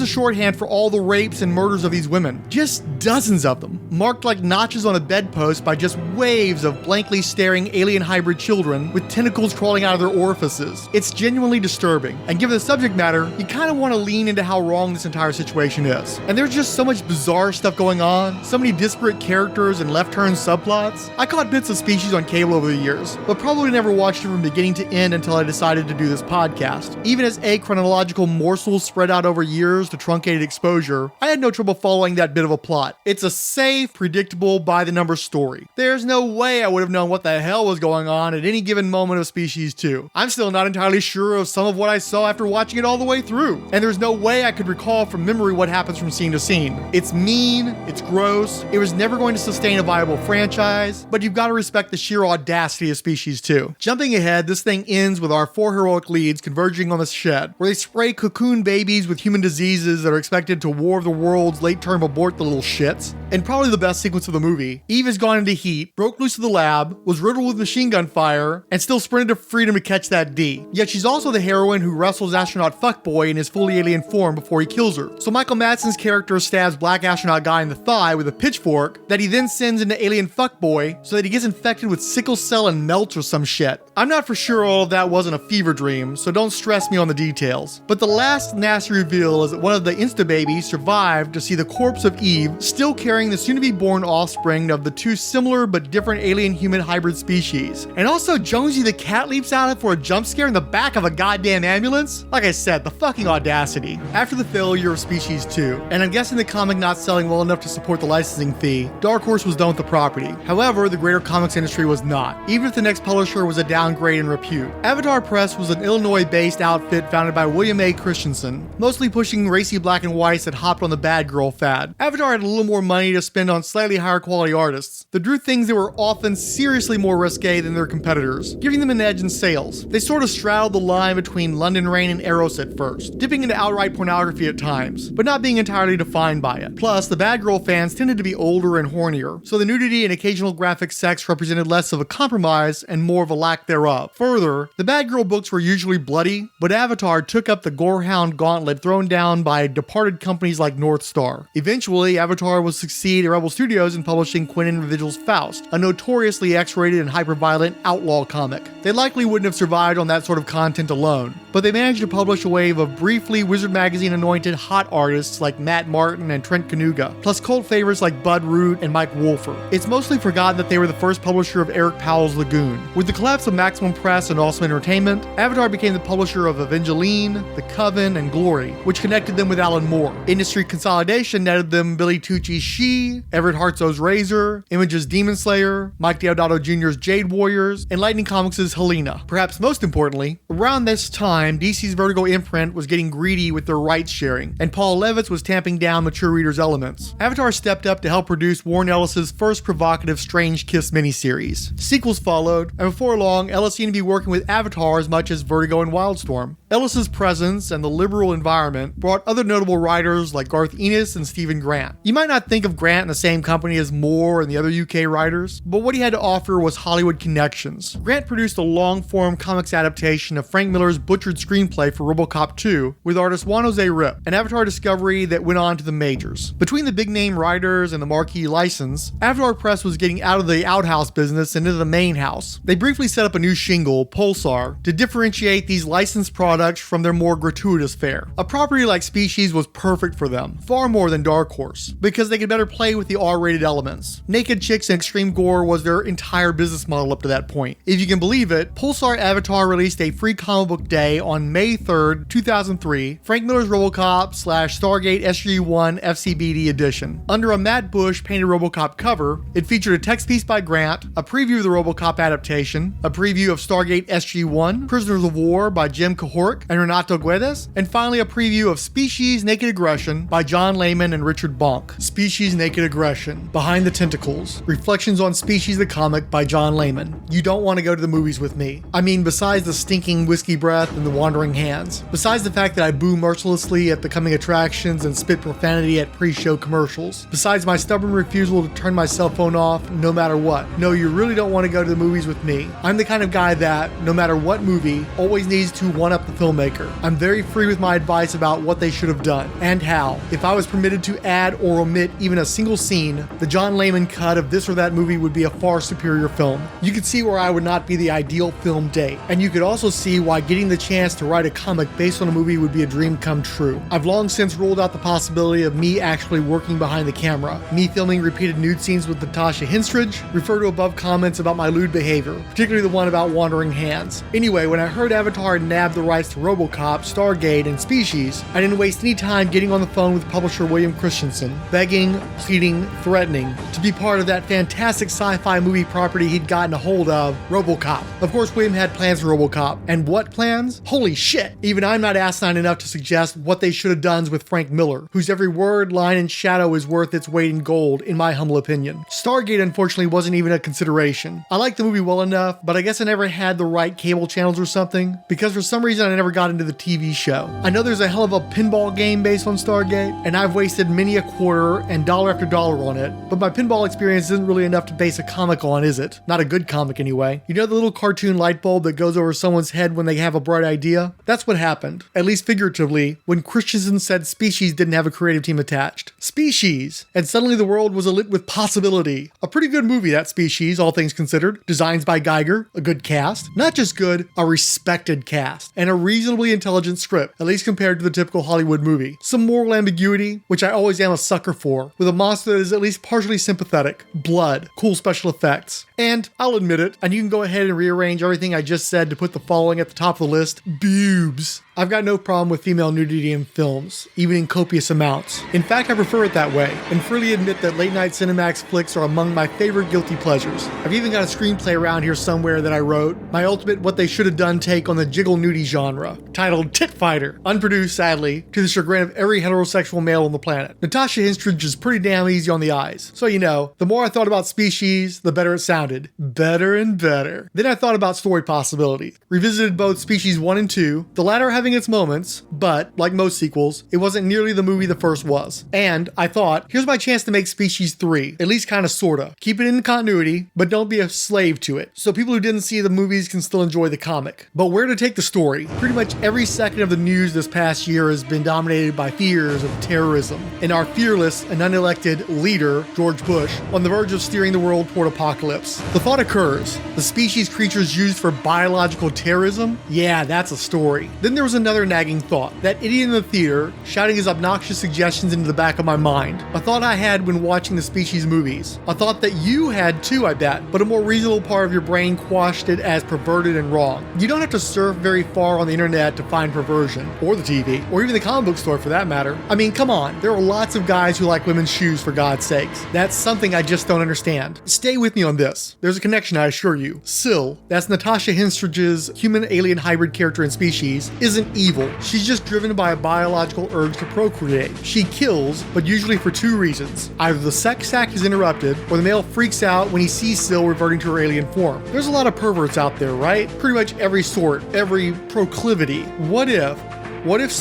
a shorthand for all the rapes and murders of these women. Just dozens of them, marked like notches on a bedpost by just waves of blankly staring alien hybrid children with tentacles crawling out of their orifices. It's genuinely disturbing, and given the subject matter, you kind of want to lean into how wrong this entire situation is. And there's just so much bizarre stuff going on, so many disparate characters and left-turn subplots. I caught bits of Species on cable over the years, but probably never watched it from beginning to end until I decided to do this podcast. Even as chronological morsels spread out over years to truncated exposure, I had no trouble following that bit of a plot. It's a safe, predictable, by-the-numbers story. There's no way I would have known what the hell was going on at any given moment of Species 2. I'm still not entirely sure of some of what I saw after watching it all the way through, and there's no way I could recall from memory what happens from scene to scene. It's mean, it's gross, it was never going to sustain a viable franchise, but you've got to respect the sheer audacity of Species 2. Jumping ahead, this thing ends with our 4 heroic leads converging on the shed, where they spray cocoon babies with human diseases that are expected to War of the Worlds late-term abort the little shits. And probably the best sequence of the movie, Eve has gone into heat, broke loose of the lab, was riddled with machine gun fire, and still sprinted to freedom to catch that D. Yet she's also the heroine who wrestles astronaut fuckboy in his fully alien form before he kills her. So Michael Madsen's character stabs black astronaut guy in the thigh with a pitchfork that he then sends into alien fuckboy so that he gets infected with sickle cell and melts or some shit. I'm not for sure all of that wasn't a fever dream, so don't stress me on the details. But the last nasty reveal is that one of the insta-babies survived to see the corpse of Eve still carrying the soon-to-be-born offspring of the 2 similar but different alien-human hybrid species. And also Jonesy the cat leaps out for a jump scare in the back of a goddamn ambulance? Like I said, the fucking audacity. After the failure of Species 2, and I'm guessing the comic not selling well enough to support the licensing fee, Dark Horse was done with the property. However, the greater comics industry was not, even if the next publisher was a downgrade in repute. Avatar Press was an Illinois-based outfit founded by William A. Christensen, mostly pushing racy black and whites that hopped on the bad girl fad. Avatar had a little more money to spend on slightly higher quality artists that drew things that were often seriously more risque than their competitors, giving them an edge in sales. They sort of straddled held the line between London Rain and Eros at first, dipping into outright pornography at times, but not being entirely defined by it. Plus, the bad girl fans tended to be older and hornier, so the nudity and occasional graphic sex represented less of a compromise and more of a lack thereof. Further, the bad girl books were usually bloody, but Avatar took up the gorehound gauntlet thrown down by departed companies like North Star. Eventually, Avatar would succeed at Rebel Studios in publishing Quentin Vigil's Faust, a notoriously X-rated and hyper-violent outlaw comic. They likely wouldn't have survived on that sort of content alone, but they managed to publish a wave of briefly Wizard Magazine anointed hot artists like Matt Martin and Trent Kanuga, plus cult favorites like Bud Root and Mike Wolfer. It's mostly forgotten that they were the first publisher of Eric Powell's Lagoon. With the collapse of Maximum Press and Awesome Entertainment, Avatar became the publisher of Evangeline, The Coven, and Glory, which connected them with Alan Moore. Industry consolidation netted them Billy Tucci's She, Everett Hartso's Razor, Image's Demon Slayer, Mike Deodato Jr.'s Jade Warriors, and Lightning Comics' Helena. Perhaps most importantly, around this time, DC's Vertigo imprint was getting greedy with their rights sharing, and Paul Levitz was tamping down mature readers' elements. Avatar stepped up to help produce Warren Ellis's first provocative Strange Kiss miniseries. Sequels followed, and before long, Ellis seemed to be working with Avatar as much as Vertigo and Wildstorm. Ellis's presence and the liberal environment brought other notable writers like Garth Ennis and Stephen Grant. You might not think of Grant in the same company as Moore and the other UK writers, but what he had to offer was Hollywood connections. Grant produced a long-form comics adaptation of Frank Miller's butchered screenplay for RoboCop 2 with artist Juan Jose Rip, an Avatar discovery that went on to the majors. Between the big-name writers and the marquee license, Avatar Press was getting out of the outhouse business and into the main house. They briefly set up a new shingle, Pulsar, to differentiate these licensed products from their more gratuitous fare. A property like Species was perfect for them, far more than Dark Horse, because they could better play with the R-rated elements. Naked chicks and extreme gore was their entire business model up to that point. If you can believe it, Pulsar Avatar released a free comic book day on May 3rd, 2003, Frank Miller's RoboCop / Stargate SG-1 FCBD edition. Under a Matt Bush painted RoboCop cover, it featured a text piece by Grant, a preview of the RoboCop adaptation, a preview of Stargate SG-1, Prisoners of War by Jim Cahork and Renato Guedes, and finally a preview of Species Naked Aggression by John Layman and Richard Bonk. Species Naked Aggression, Behind the Tentacles, Reflections on Species the Comic by John Layman. You don't want to go to the movies with me. I mean, besides the stinking whiskey breath and the wandering hands, besides the fact that I boo mercilessly at the coming attractions and spit profanity at pre-show commercials, besides my stubborn refusal to turn my cell phone off no matter what. No, you really don't want to go to the movies with me. I'm the kind of guy that, no matter what movie, always needs to one-up the filmmaker. I'm very free with my advice about what they should have done, and how. If I was permitted to add or omit even a single scene, the John Layman cut of this or that movie would be a far superior film. You could see where I would not be the ideal film date, and you could also see why getting the chance to write a comic based on a movie would be a dream come true. I've long since ruled out the possibility of me actually working behind the camera, me filming repeated nude scenes with Natasha Henstridge, refer to above comments about my lewd behavior, particularly the one about wandering hands. Anyway, when I heard Avatar nabbed the rights to RoboCop, Stargate, and Species, I didn't waste any time getting on the phone with publisher William Christensen, begging, pleading, threatening to be part of that fantastic sci-fi movie property he'd gotten a hold of, RoboCop. Of course, William had plans for RoboCop. And what plans? Holy shit! Even I'm not asinine enough to suggest what they should have done with Frank Miller, whose every word, line, and shadow is worth its weight in gold, in my humble opinion. Stargate, unfortunately, wasn't even a consideration. I liked the movie well enough, but I guess I never had the right cable channels or something, because for some reason I never got into the TV show. I know there's a hell of a pinball game based on Stargate, and I've wasted many a quarter and dollar after dollar on it, but my pinball experience isn't really enough to base a comic on, is it? Not a good comic anyway. You know the little cartoon light bulb that goes over someone's head when they have a bright idea? That's what happened, at least figuratively, when Christensen said Species didn't have a creative team attached. Species! And suddenly the world was alit with possibility. A pretty good movie, that Species, all things considered. Designs by Geiger, a good cast. Not just good, a respected cast. And a reasonably intelligent script, at least compared to the typical Hollywood movie. Some moral ambiguity, which I always am a sucker for, with a monster that is at least partially sympathetic. Blood. Cool special effects. And, I'll admit it, and you can go ahead and rearrange everything I just said to put the following at the top of the list. Boobs. I've got no problem with female nudity in films, even in copious amounts. In fact, I prefer it that way, and freely admit that late-night Cinemax flicks are among my favorite guilty pleasures. I've even got a screenplay around here somewhere that I wrote, my ultimate what they should have done take on the jiggle nudie genre, titled Tit Fighter, unproduced sadly, to the chagrin of every heterosexual male on the planet. Natasha Henstridge is pretty damn easy on the eyes, so you know, the more I thought about Species, the better it sounded. sounded better and better. Then I thought about story possibilities. Revisited both Species 1 and 2, the latter having its moments, but, like most sequels, it wasn't nearly the movie the first was. And I thought, here's my chance to make Species 3, at least kinda sorta. Keep it in continuity, but don't be a slave to it, so people who didn't see the movies can still enjoy the comic. But where to take the story? Pretty much every second of the news this past year has been dominated by fears of terrorism, and our fearless and unelected leader, George Bush, on the verge of steering the world toward apocalypse. The thought occurs, the species creatures used for biological terrorism? Yeah, that's a story. Then there was another nagging thought, that idiot in the theater shouting his obnoxious suggestions into the back of my mind. A thought I had when watching the Species movies. A thought that you had too, I bet, but a more reasonable part of your brain quashed it as perverted and wrong. You don't have to surf very far on the internet to find perversion, or the TV, or even the comic book store for that matter. I mean, come on, there are lots of guys who like women's shoes for God's sakes. That's something I just don't understand. Stay with me on this. There's a connection, I assure you. Syl, that's Natasha Henstridge's human-alien hybrid character in Species, isn't evil. She's just driven by a biological urge to procreate. She kills, but usually for two reasons. Either the sex act is interrupted, or the male freaks out when he sees Syl reverting to her alien form. There's a lot of perverts out there, right? Pretty much every sort, every proclivity. What if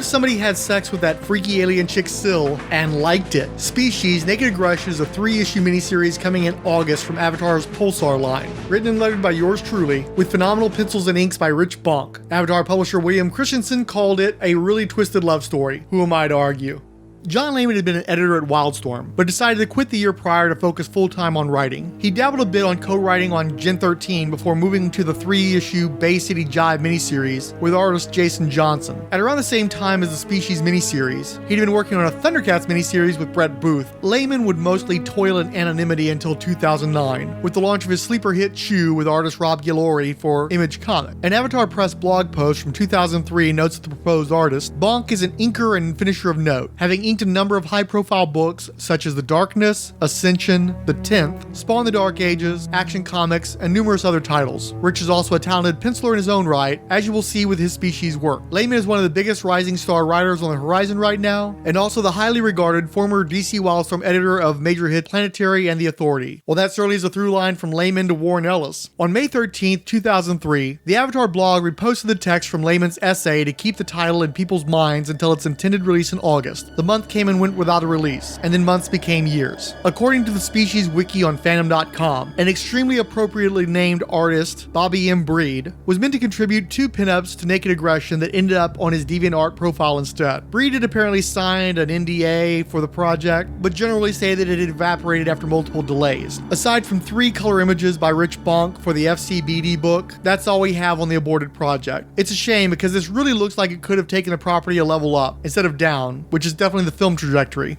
somebody had sex with that freaky alien chick Syl and liked it? Species Naked Aggression is a 3-issue miniseries coming in August from Avatar's Pulsar line. Written and lettered by yours truly, with phenomenal pencils and inks by Rich Bonk. Avatar publisher William Christensen called it a really twisted love story. Who am I to argue? John Layman had been an editor at Wildstorm, but decided to quit the year prior to focus full-time on writing. He dabbled a bit on co-writing on Gen 13 before moving to the 3-issue Bay City Jive miniseries with artist Jason Johnson. At around the same time as the Species miniseries, he'd been working on a Thundercats miniseries with Brett Booth. Layman would mostly toil in anonymity until 2009, with the launch of his sleeper hit Chew with artist Rob Guillory for Image Comic. An Avatar Press blog post from 2003 notes that the proposed artist, Bonk is an inker and finisher of note, having inked a number of high-profile books such as The Darkness, Ascension, The 10th, Spawn the Dark Ages, Action Comics, and numerous other titles. Rich is also a talented penciler in his own right, as you will see with his Species work. Layman is one of the biggest rising star writers on the horizon right now, and also the highly regarded former DC Wildstorm editor of major hit Planetary and The Authority. Well, that certainly is a through line from Layman to Warren Ellis. On May 13th, 2003, the Avatar blog reposted the text from Layman's essay to keep the title in people's minds until its intended release in August. The month came and went without a release, and then months became years. According to the Species wiki on fandom.com, an extremely appropriately named artist, Bobby M. Breed, was meant to contribute 2 pinups to Naked Aggression that ended up on his DeviantArt profile instead. Breed had apparently signed an NDA for the project, but generally say that it had evaporated after multiple delays. Aside from 3 color images by Rich Bonk for the FCBD book, that's all we have on the aborted project. It's a shame because this really looks like it could have taken the property a level up instead of down, which is definitely the film trajectory.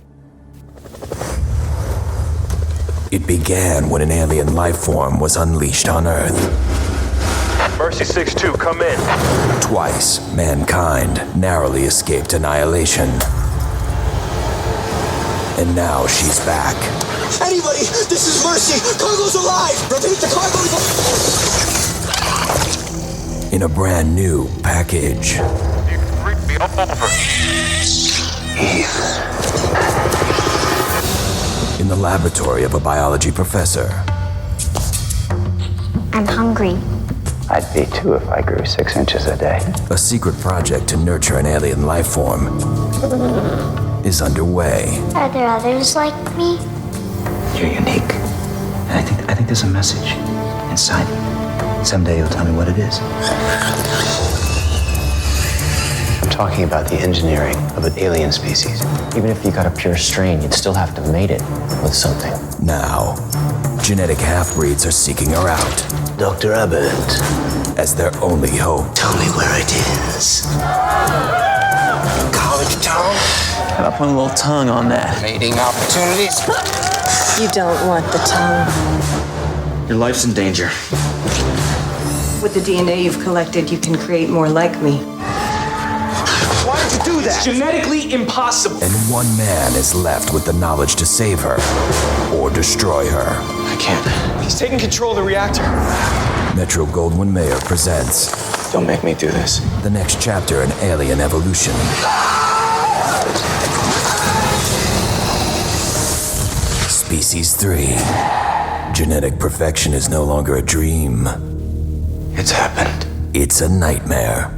It began when an alien life form was unleashed on Earth. Mercy 6-2, come in. Twice, mankind narrowly escaped annihilation. And now she's back. Anybody, this is Mercy. Cargo's alive. Rotate the cargo. In a brand new package. In the laboratory of a biology professor. I'm hungry. I'd be too if I grew 6 inches a day. A secret project to nurture an alien life form is underway. Are there others like me? You're unique. And I think there's a message inside you. Someday you'll tell me what it is. I'm talking about the engineering of an alien species. Even if you got a pure strain, you'd still have to mate it with something. Now, genetic half-breeds are seeking her out. Dr. Aberrant. As their only hope. Tell me where it is. College town? Gotta put a little tongue on that. Mating opportunities? You don't want the tongue. Your life's in danger. With the DNA you've collected, you can create more like me. Why did you do that? It's genetically impossible. And one man is left with the knowledge to save her or destroy her. I can't. He's taking control of the reactor. Metro-Goldwyn-Mayer presents. Don't make me do this. The next chapter in alien evolution. Species 3. Genetic perfection is no longer a dream. It's happened. It's a nightmare.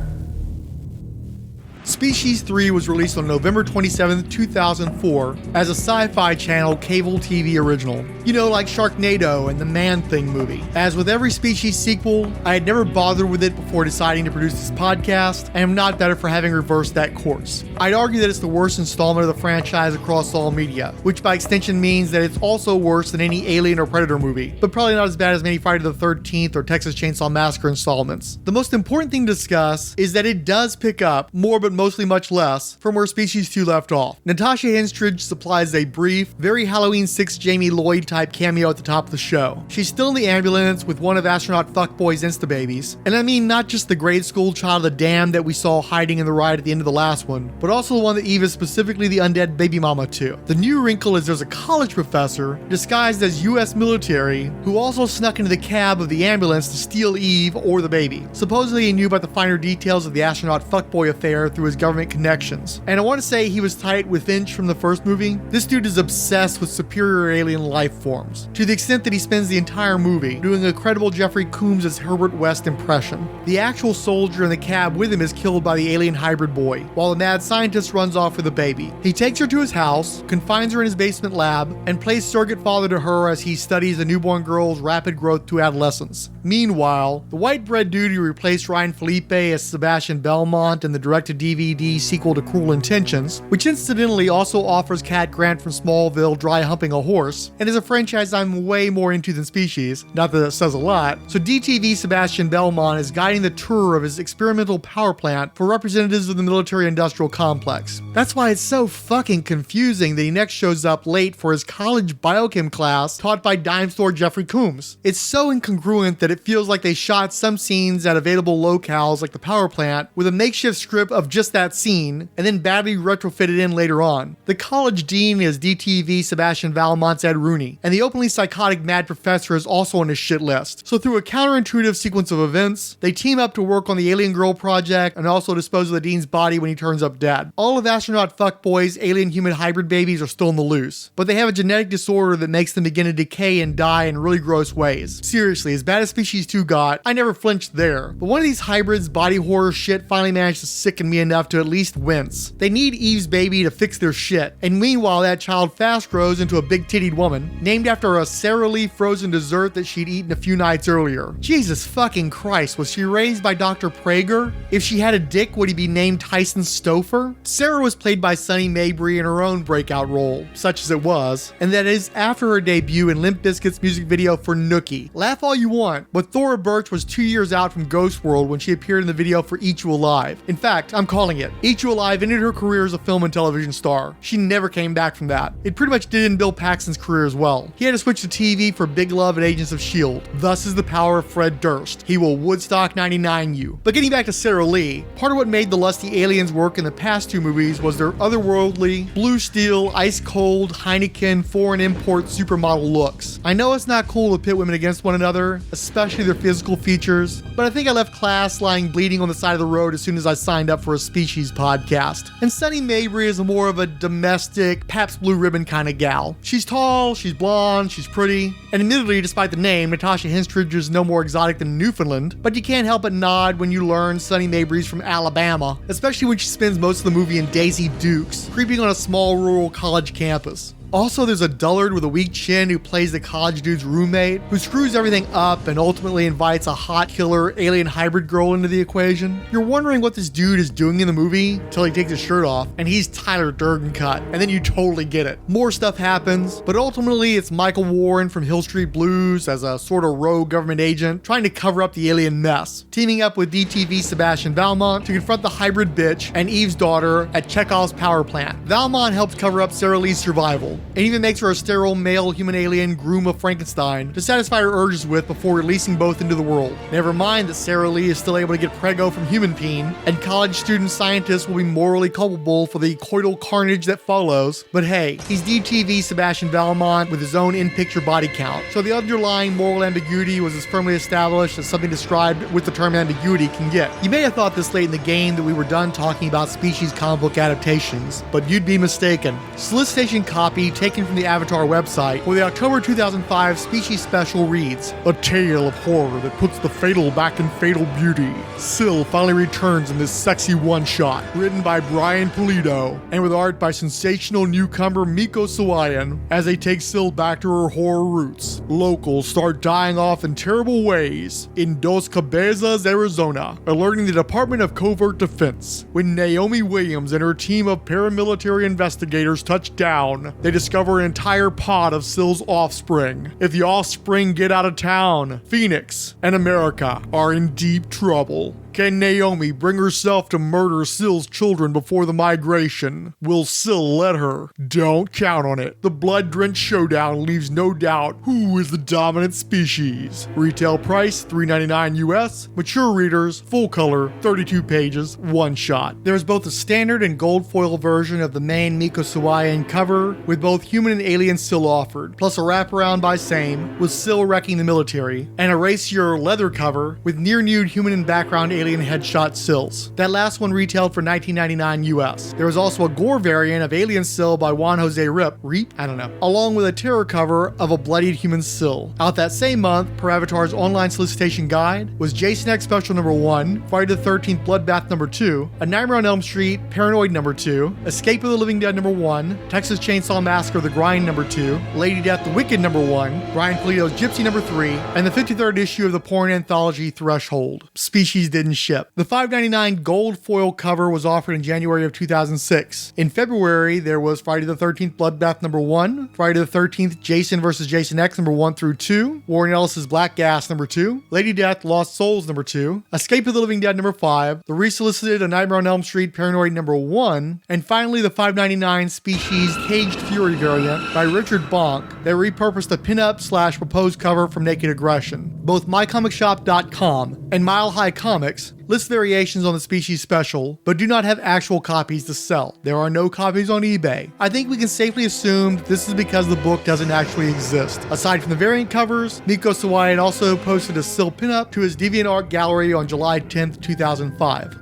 Species 3 was released on November 27, 2004 as a Sci-Fi Channel cable TV original. You know, like Sharknado and the Man-Thing movie. As with every Species sequel, I had never bothered with it before deciding to produce this podcast, and am not better for having reversed that course. I'd argue that it's the worst installment of the franchise across all media, which by extension means that it's also worse than any Alien or Predator movie, but probably not as bad as many Friday the 13th or Texas Chainsaw Massacre installments. The most important thing to discuss is that it does pick up more but mostly much less from where Species 2 left off. Natasha Henstridge supplies a brief, very Halloween 6 Jamie Lloyd type cameo at the top of the show. She's still in the ambulance with one of astronaut fuckboy's insta-babies, and I mean not just the grade school child of the damned that we saw hiding in the ride at the end of the last one, but also the one that Eve is specifically the undead baby mama to. The new wrinkle is there's a college professor disguised as US military who also snuck into the cab of the ambulance to steal Eve or the baby. Supposedly he knew about the finer details of the astronaut fuckboy affair through his government connections. And I want to say he was tight with Finch from the first movie. This dude is obsessed with superior alien life forms, to the extent that he spends the entire movie doing a credible Jeffrey Combs as Herbert West impression. The actual soldier in the cab with him is killed by the alien hybrid boy, while the mad scientist runs off with the baby. He takes her to his house, confines her in his basement lab, and plays surrogate father to her as he studies the newborn girl's rapid growth to adolescence. Meanwhile, the white bread dude who replaced Ryan Felipe as Sebastian Belmont in the direct-to-DVD sequel to Cruel Intentions, which incidentally also offers Cat Grant from Smallville dry humping a horse, and is a franchise I'm way more into than Species, not that it says a lot, so DTV Sebastian Belmont is guiding the tour of his experimental power plant for representatives of the military-industrial complex. That's why it's so fucking confusing that he next shows up late for his college biochem class taught by dime store Jeffrey Combs. It's so incongruent that it feels like they shot some scenes at available locales like the power plant with a makeshift script of just that scene and then badly retrofitted in later on. The college dean is DTV Sebastian Valmont's Ed Rooney, and the openly psychotic mad professor is also on his shit list. So through a counterintuitive sequence of events, they team up to work on the Alien Girl project and also dispose of the dean's body when he turns up dead. All of astronaut fuckboys' alien-human hybrid babies are still in the loose, but they have a genetic disorder that makes them begin to decay and die in really gross ways. Seriously, as bad as Species 2 got, I never flinched there, but one of these hybrids' body horror shit finally managed to sicken me enough to at least wince. They need Eve's baby to fix their shit, and meanwhile that child fast grows into a big-tittied woman, named after a Sara Lee frozen dessert that she'd eaten a few nights earlier. Jesus fucking Christ, was she raised by Dr. Prager? If she had a dick, would he be named Tyson Stouffer? Sarah was played by Sunny Mabry in her own breakout role, such as it was, and that is after her debut in Limp Bizkit's music video for Nookie. Laugh all you want, but Thora Birch was 2 years out from Ghost World when she appeared in the video for Eat You Alive. In fact, I'm calling it. Eat You Alive ended her career as a film and television star. She never came back from that. It pretty much did in Bill Paxton's career as well. He had to switch to TV for Big Love and Agents of S.H.I.E.L.D. Thus is the power of Fred Durst. He will Woodstock 99 you. But getting back to Sara Lee, part of what made the lusty aliens work in the past two movies was their otherworldly, blue steel, ice-cold, Heineken, foreign import supermodel looks. I know it's not cool to pit women against one another, especially their physical features, but I think I left class lying bleeding on the side of the road as soon as I signed up for a Species podcast. And Sunny Mabry is more of a domestic, Pabst Blue Ribbon kind of gal. She's tall, she's blonde, she's pretty, and admittedly, despite the name, Natasha Henstridge is no more exotic than Newfoundland, but you can't help but nod when you learn Sunny Mabry's from Alabama, especially when she spends most of the movie in Daisy Dukes, creeping on a small rural college campus. Also, there's a dullard with a weak chin who plays the college dude's roommate, who screws everything up and ultimately invites a hot killer alien hybrid girl into the equation. You're wondering what this dude is doing in the movie until he takes his shirt off, and he's Tyler Durden cut, and then you totally get it. More stuff happens, but ultimately it's Michael Warren from Hill Street Blues as a sort of rogue government agent trying to cover up the alien mess, teaming up with DTV Sebastian Valmont to confront the hybrid bitch and Eve's daughter at Chekhov's power plant. Valmont helps cover up Sara Lee's survival, and even makes her a sterile male human alien groom of Frankenstein to satisfy her urges with before releasing both into the world. Never mind that Sara Lee is still able to get prego from human peen, and college student scientists will be morally culpable for the coital carnage that follows, but hey, he's DTV Sebastian Valmont with his own in-picture body count, so the underlying moral ambiguity was as firmly established as something described with the term ambiguity can get. You may have thought this late in the game that we were done talking about Species comic book adaptations, but you'd be mistaken. Solicitation copy entry taken from the Avatar website, where the October 2005 Species Special reads, "A tale of horror that puts the fatal back in fatal beauty. Syl finally returns in this sexy one-shot, written by Brian Pulido, and with art by sensational newcomer Mico Suayan, as they take Syl back to her horror roots. Locals start dying off in terrible ways in Dos Cabezas, Arizona, alerting the Department of Covert Defense. When Naomi Williams and her team of paramilitary investigators touch down, they discover an entire pod of Syl's offspring. If the offspring get out of town, Phoenix and America are in deep trouble. Can Naomi bring herself to murder Syl's children before the migration? Will Syl let her? Don't count on it. The blood-drenched showdown leaves no doubt who is the dominant species. Retail price $3.99 US. Mature readers, full color, 32 pages, one shot. There is both a standard and gold foil version of the main Mico Suayan cover, with both human and alien Syl offered, plus a wraparound by same, with Syl wrecking the military, and a racier leather cover with near-nude human and background alien headshot Syls. That last one retailed for $19.99 US. There was also a gore variant of Alien Syl by Juan Jose Reap, along with a terror cover of a bloodied human Syl. Out that same month, per Avatar's online solicitation guide, was Jason X Special number 1, Friday the 13th Bloodbath number 2, A Nightmare on Elm Street, Paranoid number 2, Escape of the Living Dead number 1, Texas Chainsaw Massacre The Grind number 2, Lady Death the Wicked number 1, Brian Pulido's Gypsy number 3, and the 53rd issue of the porn anthology Threshold. Species didn't ship. The $5.99 gold foil cover was offered in January of 2006. In February, there was Friday the 13th Bloodbath number 1, Friday the 13th Jason vs. Jason X number 1 through 2, Warren Ellis's Black Gas number 2, Lady Death Lost Souls number 2, Escape of the Living Dead number 5, the resolicited A Nightmare on Elm Street Paranoid number 1, and finally the $5.99 Species Caged Fury variant by Richard Bonk that repurposed the pinup/proposed cover from Naked Aggression. Both MyComicShop.com and Mile High Comics list variations on the Species Special, but do not have actual copies to sell. There are no copies on eBay. I think we can safely assume this is because the book doesn't actually exist. Aside from the variant covers, Mico Suayan also posted a Syl pinup to his DeviantArt gallery on July 10th, 2005.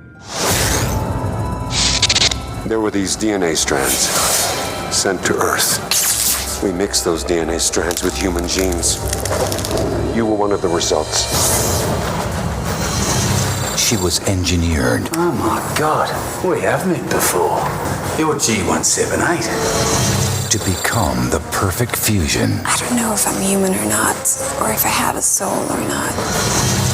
There were these DNA strands sent to Earth. We mixed those DNA strands with human genes. You were one of the results. She was engineered. Oh my God, we have met before. You're G178. To become the perfect fusion. I don't know if I'm human or not, or if I have a soul or not.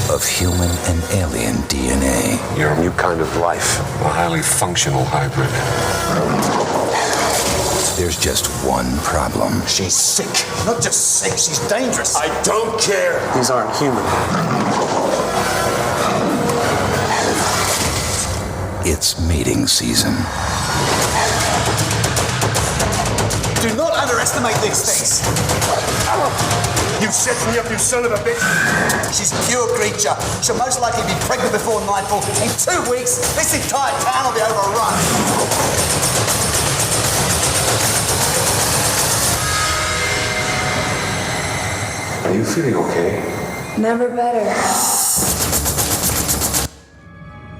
Of human and alien DNA. You're a new kind of life, a highly functional hybrid. There's just one problem. She's sick. Not just sick, she's dangerous. I don't care. These aren't human. It's mating season. Do not underestimate these things. You set me up, you son of a bitch. She's a pure creature. She'll most likely be pregnant before nightfall. In 2 weeks, this entire town will be overrun. Are you feeling okay? Never better.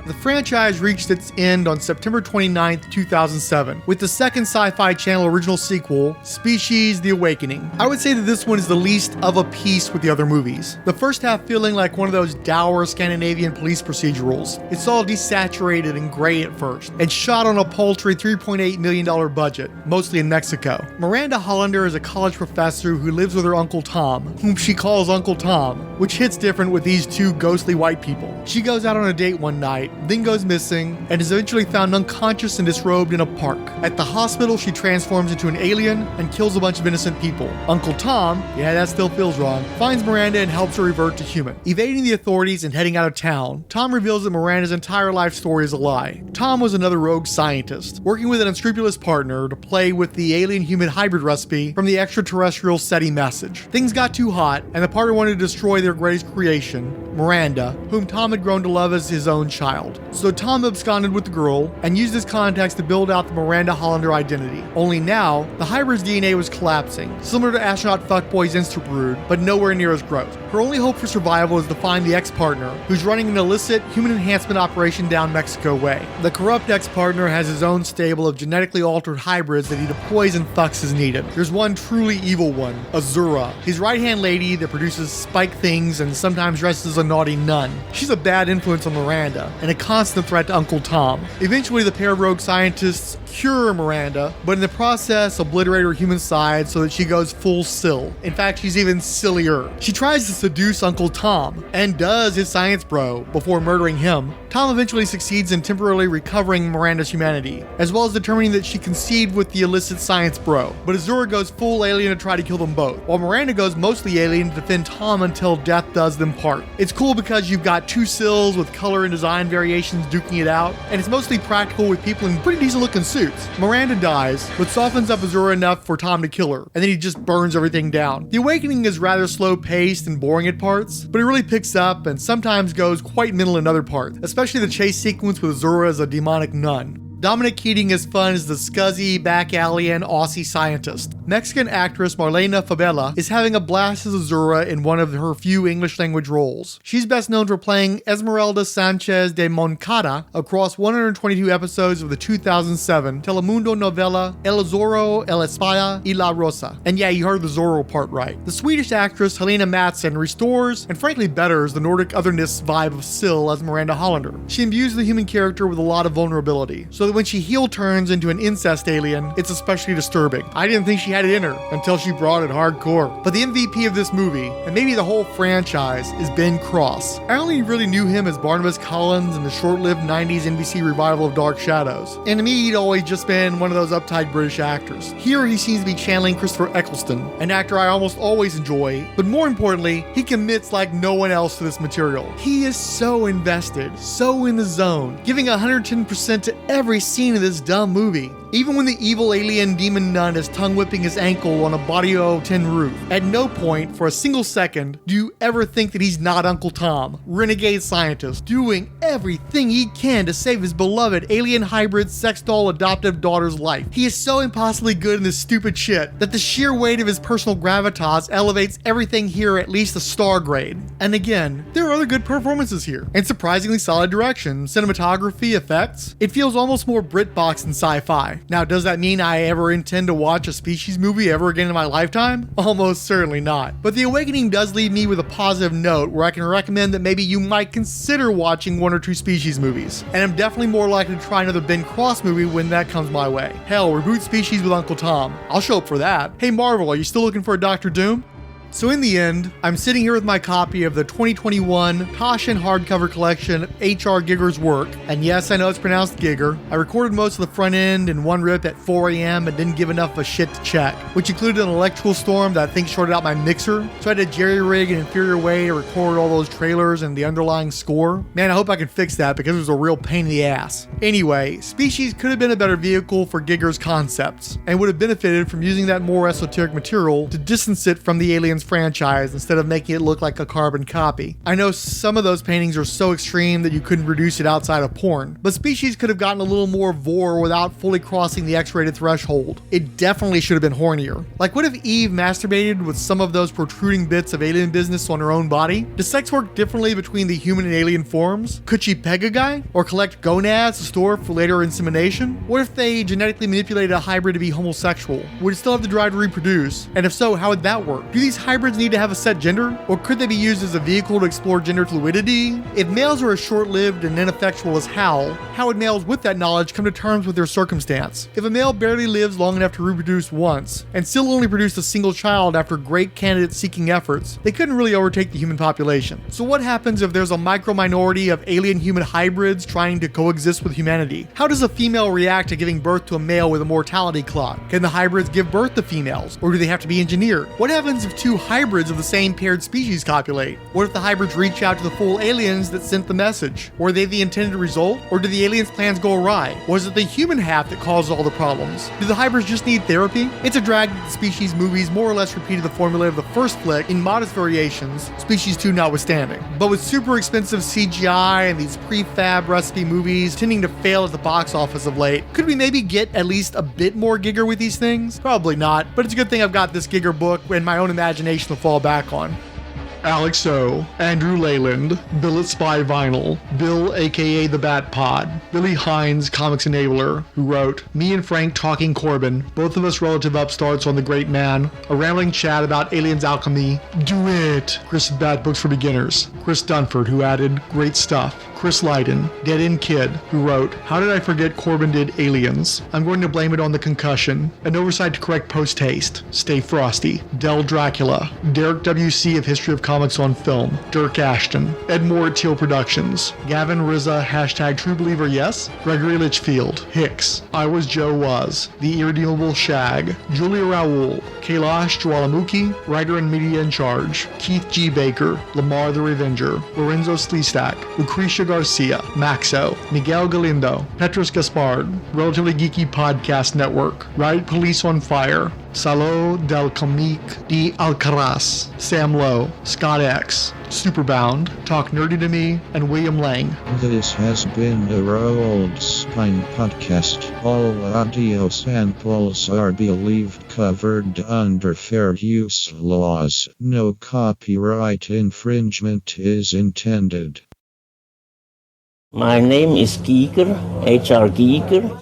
The franchise reached its end on September 29, 2007, with the second Sci-Fi Channel original sequel, Species: The Awakening. I would say that this one is the least of a piece with the other movies. The first half feeling like one of those dour Scandinavian police procedurals. It's all desaturated and gray at first, and shot on a paltry $3.8 million budget, mostly in Mexico. Miranda Hollander is a college professor who lives with her Uncle Tom, whom she calls Uncle Tom, which hits different with these two ghostly white people. She goes out on a date one night, then goes missing, and is eventually found unconscious and disrobed in a park. At the hospital, she transforms into an alien and kills a bunch of innocent people. Uncle Tom, yeah, that still feels wrong, finds Miranda and helps her revert to human. Evading the authorities and heading out of town, Tom reveals that Miranda's entire life story is a lie. Tom was another rogue scientist, working with an unscrupulous partner to play with the alien-human hybrid recipe from the extraterrestrial SETI message. Things got too hot, and the partner wanted to destroy their greatest creation, Miranda, whom Tom had grown to love as his own child. So Tom absconded with the girl and used this context to build out the Miranda Hollander identity. Only now, the hybrid's DNA was collapsing, similar to astronaut fuckboy's Instabrood, but nowhere near as gross. Her only hope for survival is to find the ex-partner, who's running an illicit human enhancement operation down Mexico way. The corrupt ex-partner has his own stable of genetically altered hybrids that he deploys and fucks as needed. There's one truly evil one, Azura, his right-hand lady that produces spike things and sometimes dresses as a naughty nun. She's a bad influence on Miranda, and a constant threat to Uncle Tom. Eventually, the pair of rogue scientists cure Miranda, but in the process obliterate her human side so that she goes full Syl. In fact, she's even sillier. She tries to seduce Uncle Tom, and does his science bro, before murdering him. Tom eventually succeeds in temporarily recovering Miranda's humanity, as well as determining that she conceived with the illicit science bro. But Azura goes full alien to try to kill them both, while Miranda goes mostly alien to defend Tom until death does them part. It's cool because you've got two Syls with color and design variations duking it out, and it's mostly practical with people in pretty decent looking suits. Miranda dies, but softens up Azura enough for Tom to kill her, and then he just burns everything down. The awakening is rather slow paced and boring at parts, but it really picks up and sometimes goes quite mental in other parts, especially the chase sequence with Azura as a demonic nun. Dominic Keating is fun as the scuzzy, back-alley-and Aussie scientist. Mexican actress Marlena Fabela is having a blast as Azura in one of her few English-language roles. She's best known for playing Esmeralda Sanchez de Moncada across 122 episodes of the 2007 Telemundo novela El Zorro, El Espía y la Rosa. And yeah, you heard the Zorro part right. The Swedish actress Helena Mattsson restores, and frankly betters, the Nordic otherness vibe of Syl as Miranda Hollander. She imbues the human character with a lot of vulnerability, so that when she heel turns into an incest alien, it's especially disturbing. I didn't think she had it in her until she brought it hardcore. But the MVP of this movie, and maybe the whole franchise, is Ben Cross. I only really knew him as Barnabas Collins in the short-lived 90s NBC revival of Dark Shadows. And to me, he'd always just been one of those uptight British actors. Here, he seems to be channeling Christopher Eccleston, an actor I almost always enjoy, but more importantly, he commits like no one else to this material. He is so invested, so in the zone, giving 110% to every scene of this dumb movie. Even when the evil alien demon nun is tongue-whipping his ankle on a Barrio 10 roof, at no point for a single second do you ever think that he's not Uncle Tom, renegade scientist, doing everything he can to save his beloved alien hybrid sex doll adoptive daughter's life. He is so impossibly good in this stupid shit that the sheer weight of his personal gravitas elevates everything here at least a star grade. And again, there are other good performances here, and surprisingly solid direction, cinematography, effects. It feels almost more Britbox than Sci-Fi. Now, does that mean I ever intend to watch a Species movie ever again in my lifetime? Almost certainly not. But The Awakening does leave me with a positive note where I can recommend that maybe you might consider watching one or two Species movies. And I'm definitely more likely to try another Ben Cross movie when that comes my way. Hell, reboot Species with Uncle Tom. I'll show up for that. Hey Marvel, are you still looking for a Dr. Doom? So in the end, I'm sitting here with my copy of the 2021 Taschen hardcover collection of H.R. Giger's work. And yes, I know it's pronounced Giger. I recorded most of the front end in one rip at 4 a.m. and didn't give enough of a shit to check, which included an electrical storm that I think shorted out my mixer. So I had to jerry-rig an inferior way to record all those trailers and the underlying score. Man, I hope I can fix that because it was a real pain in the ass. Anyway, Species could have been a better vehicle for Giger's concepts, and would have benefited from using that more esoteric material to distance it from the Aliens franchise instead of making it look like a carbon copy. I know some of those paintings are so extreme that you couldn't reduce it outside of porn, but Species could have gotten a little more vor without fully crossing the X-rated threshold. It definitely should have been hornier. Like, what if Eve masturbated with some of those protruding bits of alien business on her own body? Does sex work differently between the human and alien forms? Could she peg a guy? Or collect gonads to store for later insemination? What if they genetically manipulated a hybrid to be homosexual? Would it still have the drive to reproduce? And if so, how would that work? Do these hybrids need to have a set gender? Or could they be used as a vehicle to explore gender fluidity? If males are as short-lived and ineffectual as Hal, how would males with that knowledge come to terms with their circumstance? If a male barely lives long enough to reproduce once, and still only produced a single child after great candidate-seeking efforts, they couldn't really overtake the human population. So what happens if there's a micro-minority of alien-human hybrids trying to coexist with humanity? How does a female react to giving birth to a male with a mortality clock? Can the hybrids give birth to females, or do they have to be engineered? What happens if two do hybrids of the same paired species copulate? What if the hybrids reach out to the full aliens that sent the message? Were they the intended result? Or did the aliens' plans go awry? Was it the human half that caused all the problems? Do the hybrids just need therapy? It's a drag that the Species movies more or less repeated the formula of the first flick in modest variations, Species 2 notwithstanding. But with super expensive CGI and these prefab recipe movies tending to fail at the box office of late, could we maybe get at least a bit more Giger with these things? Probably not, but it's a good thing I've got this Giger book and my own imagination to fall back on. Alex O, Andrew Leyland, Bill at Spy Vinyl, Bill aka The Bat Pod, Billy Hines, Comics Enabler, who wrote, me and Frank talking Corbin, both of us relative upstarts on The Great Man, a rambling chat about aliens alchemy, do it, Chris Bad Books for Beginners, Chris Dunford, who added, great stuff, Chris Lydon, Dead End Kid, who wrote, how did I forget Corbin did Aliens? I'm going to blame it on the concussion, an oversight to correct post-haste, Stay Frosty, Del Dracula, Derek W.C. of History of Comics on Film, Dirk Ashton, Ed Moore at Teal Productions, Gavin Rizza, hashtag True Believer Yes, Gregory Litchfield, Hicks, I Was Joe Was, The Irredeemable Shag, Julia Raoul, Kailash Jwalamuki, Writer and Media in Charge, Keith G. Baker, Lamar the Revenger, Lorenzo Sleestack, Lucretia Garcia, Maxo, Miguel Galindo, Petros Gaspard, Relatively Geeky Podcast Network, Riot Police on Fire, Salo del Comic de Alcaraz, Sam Lowe, Scott X, Superbound, Talk Nerdy to Me, and William Lang. This has been a Rolled Spine podcast. All audio samples are believed covered under fair use laws. No copyright infringement is intended. My name is Giger, H.R. Giger.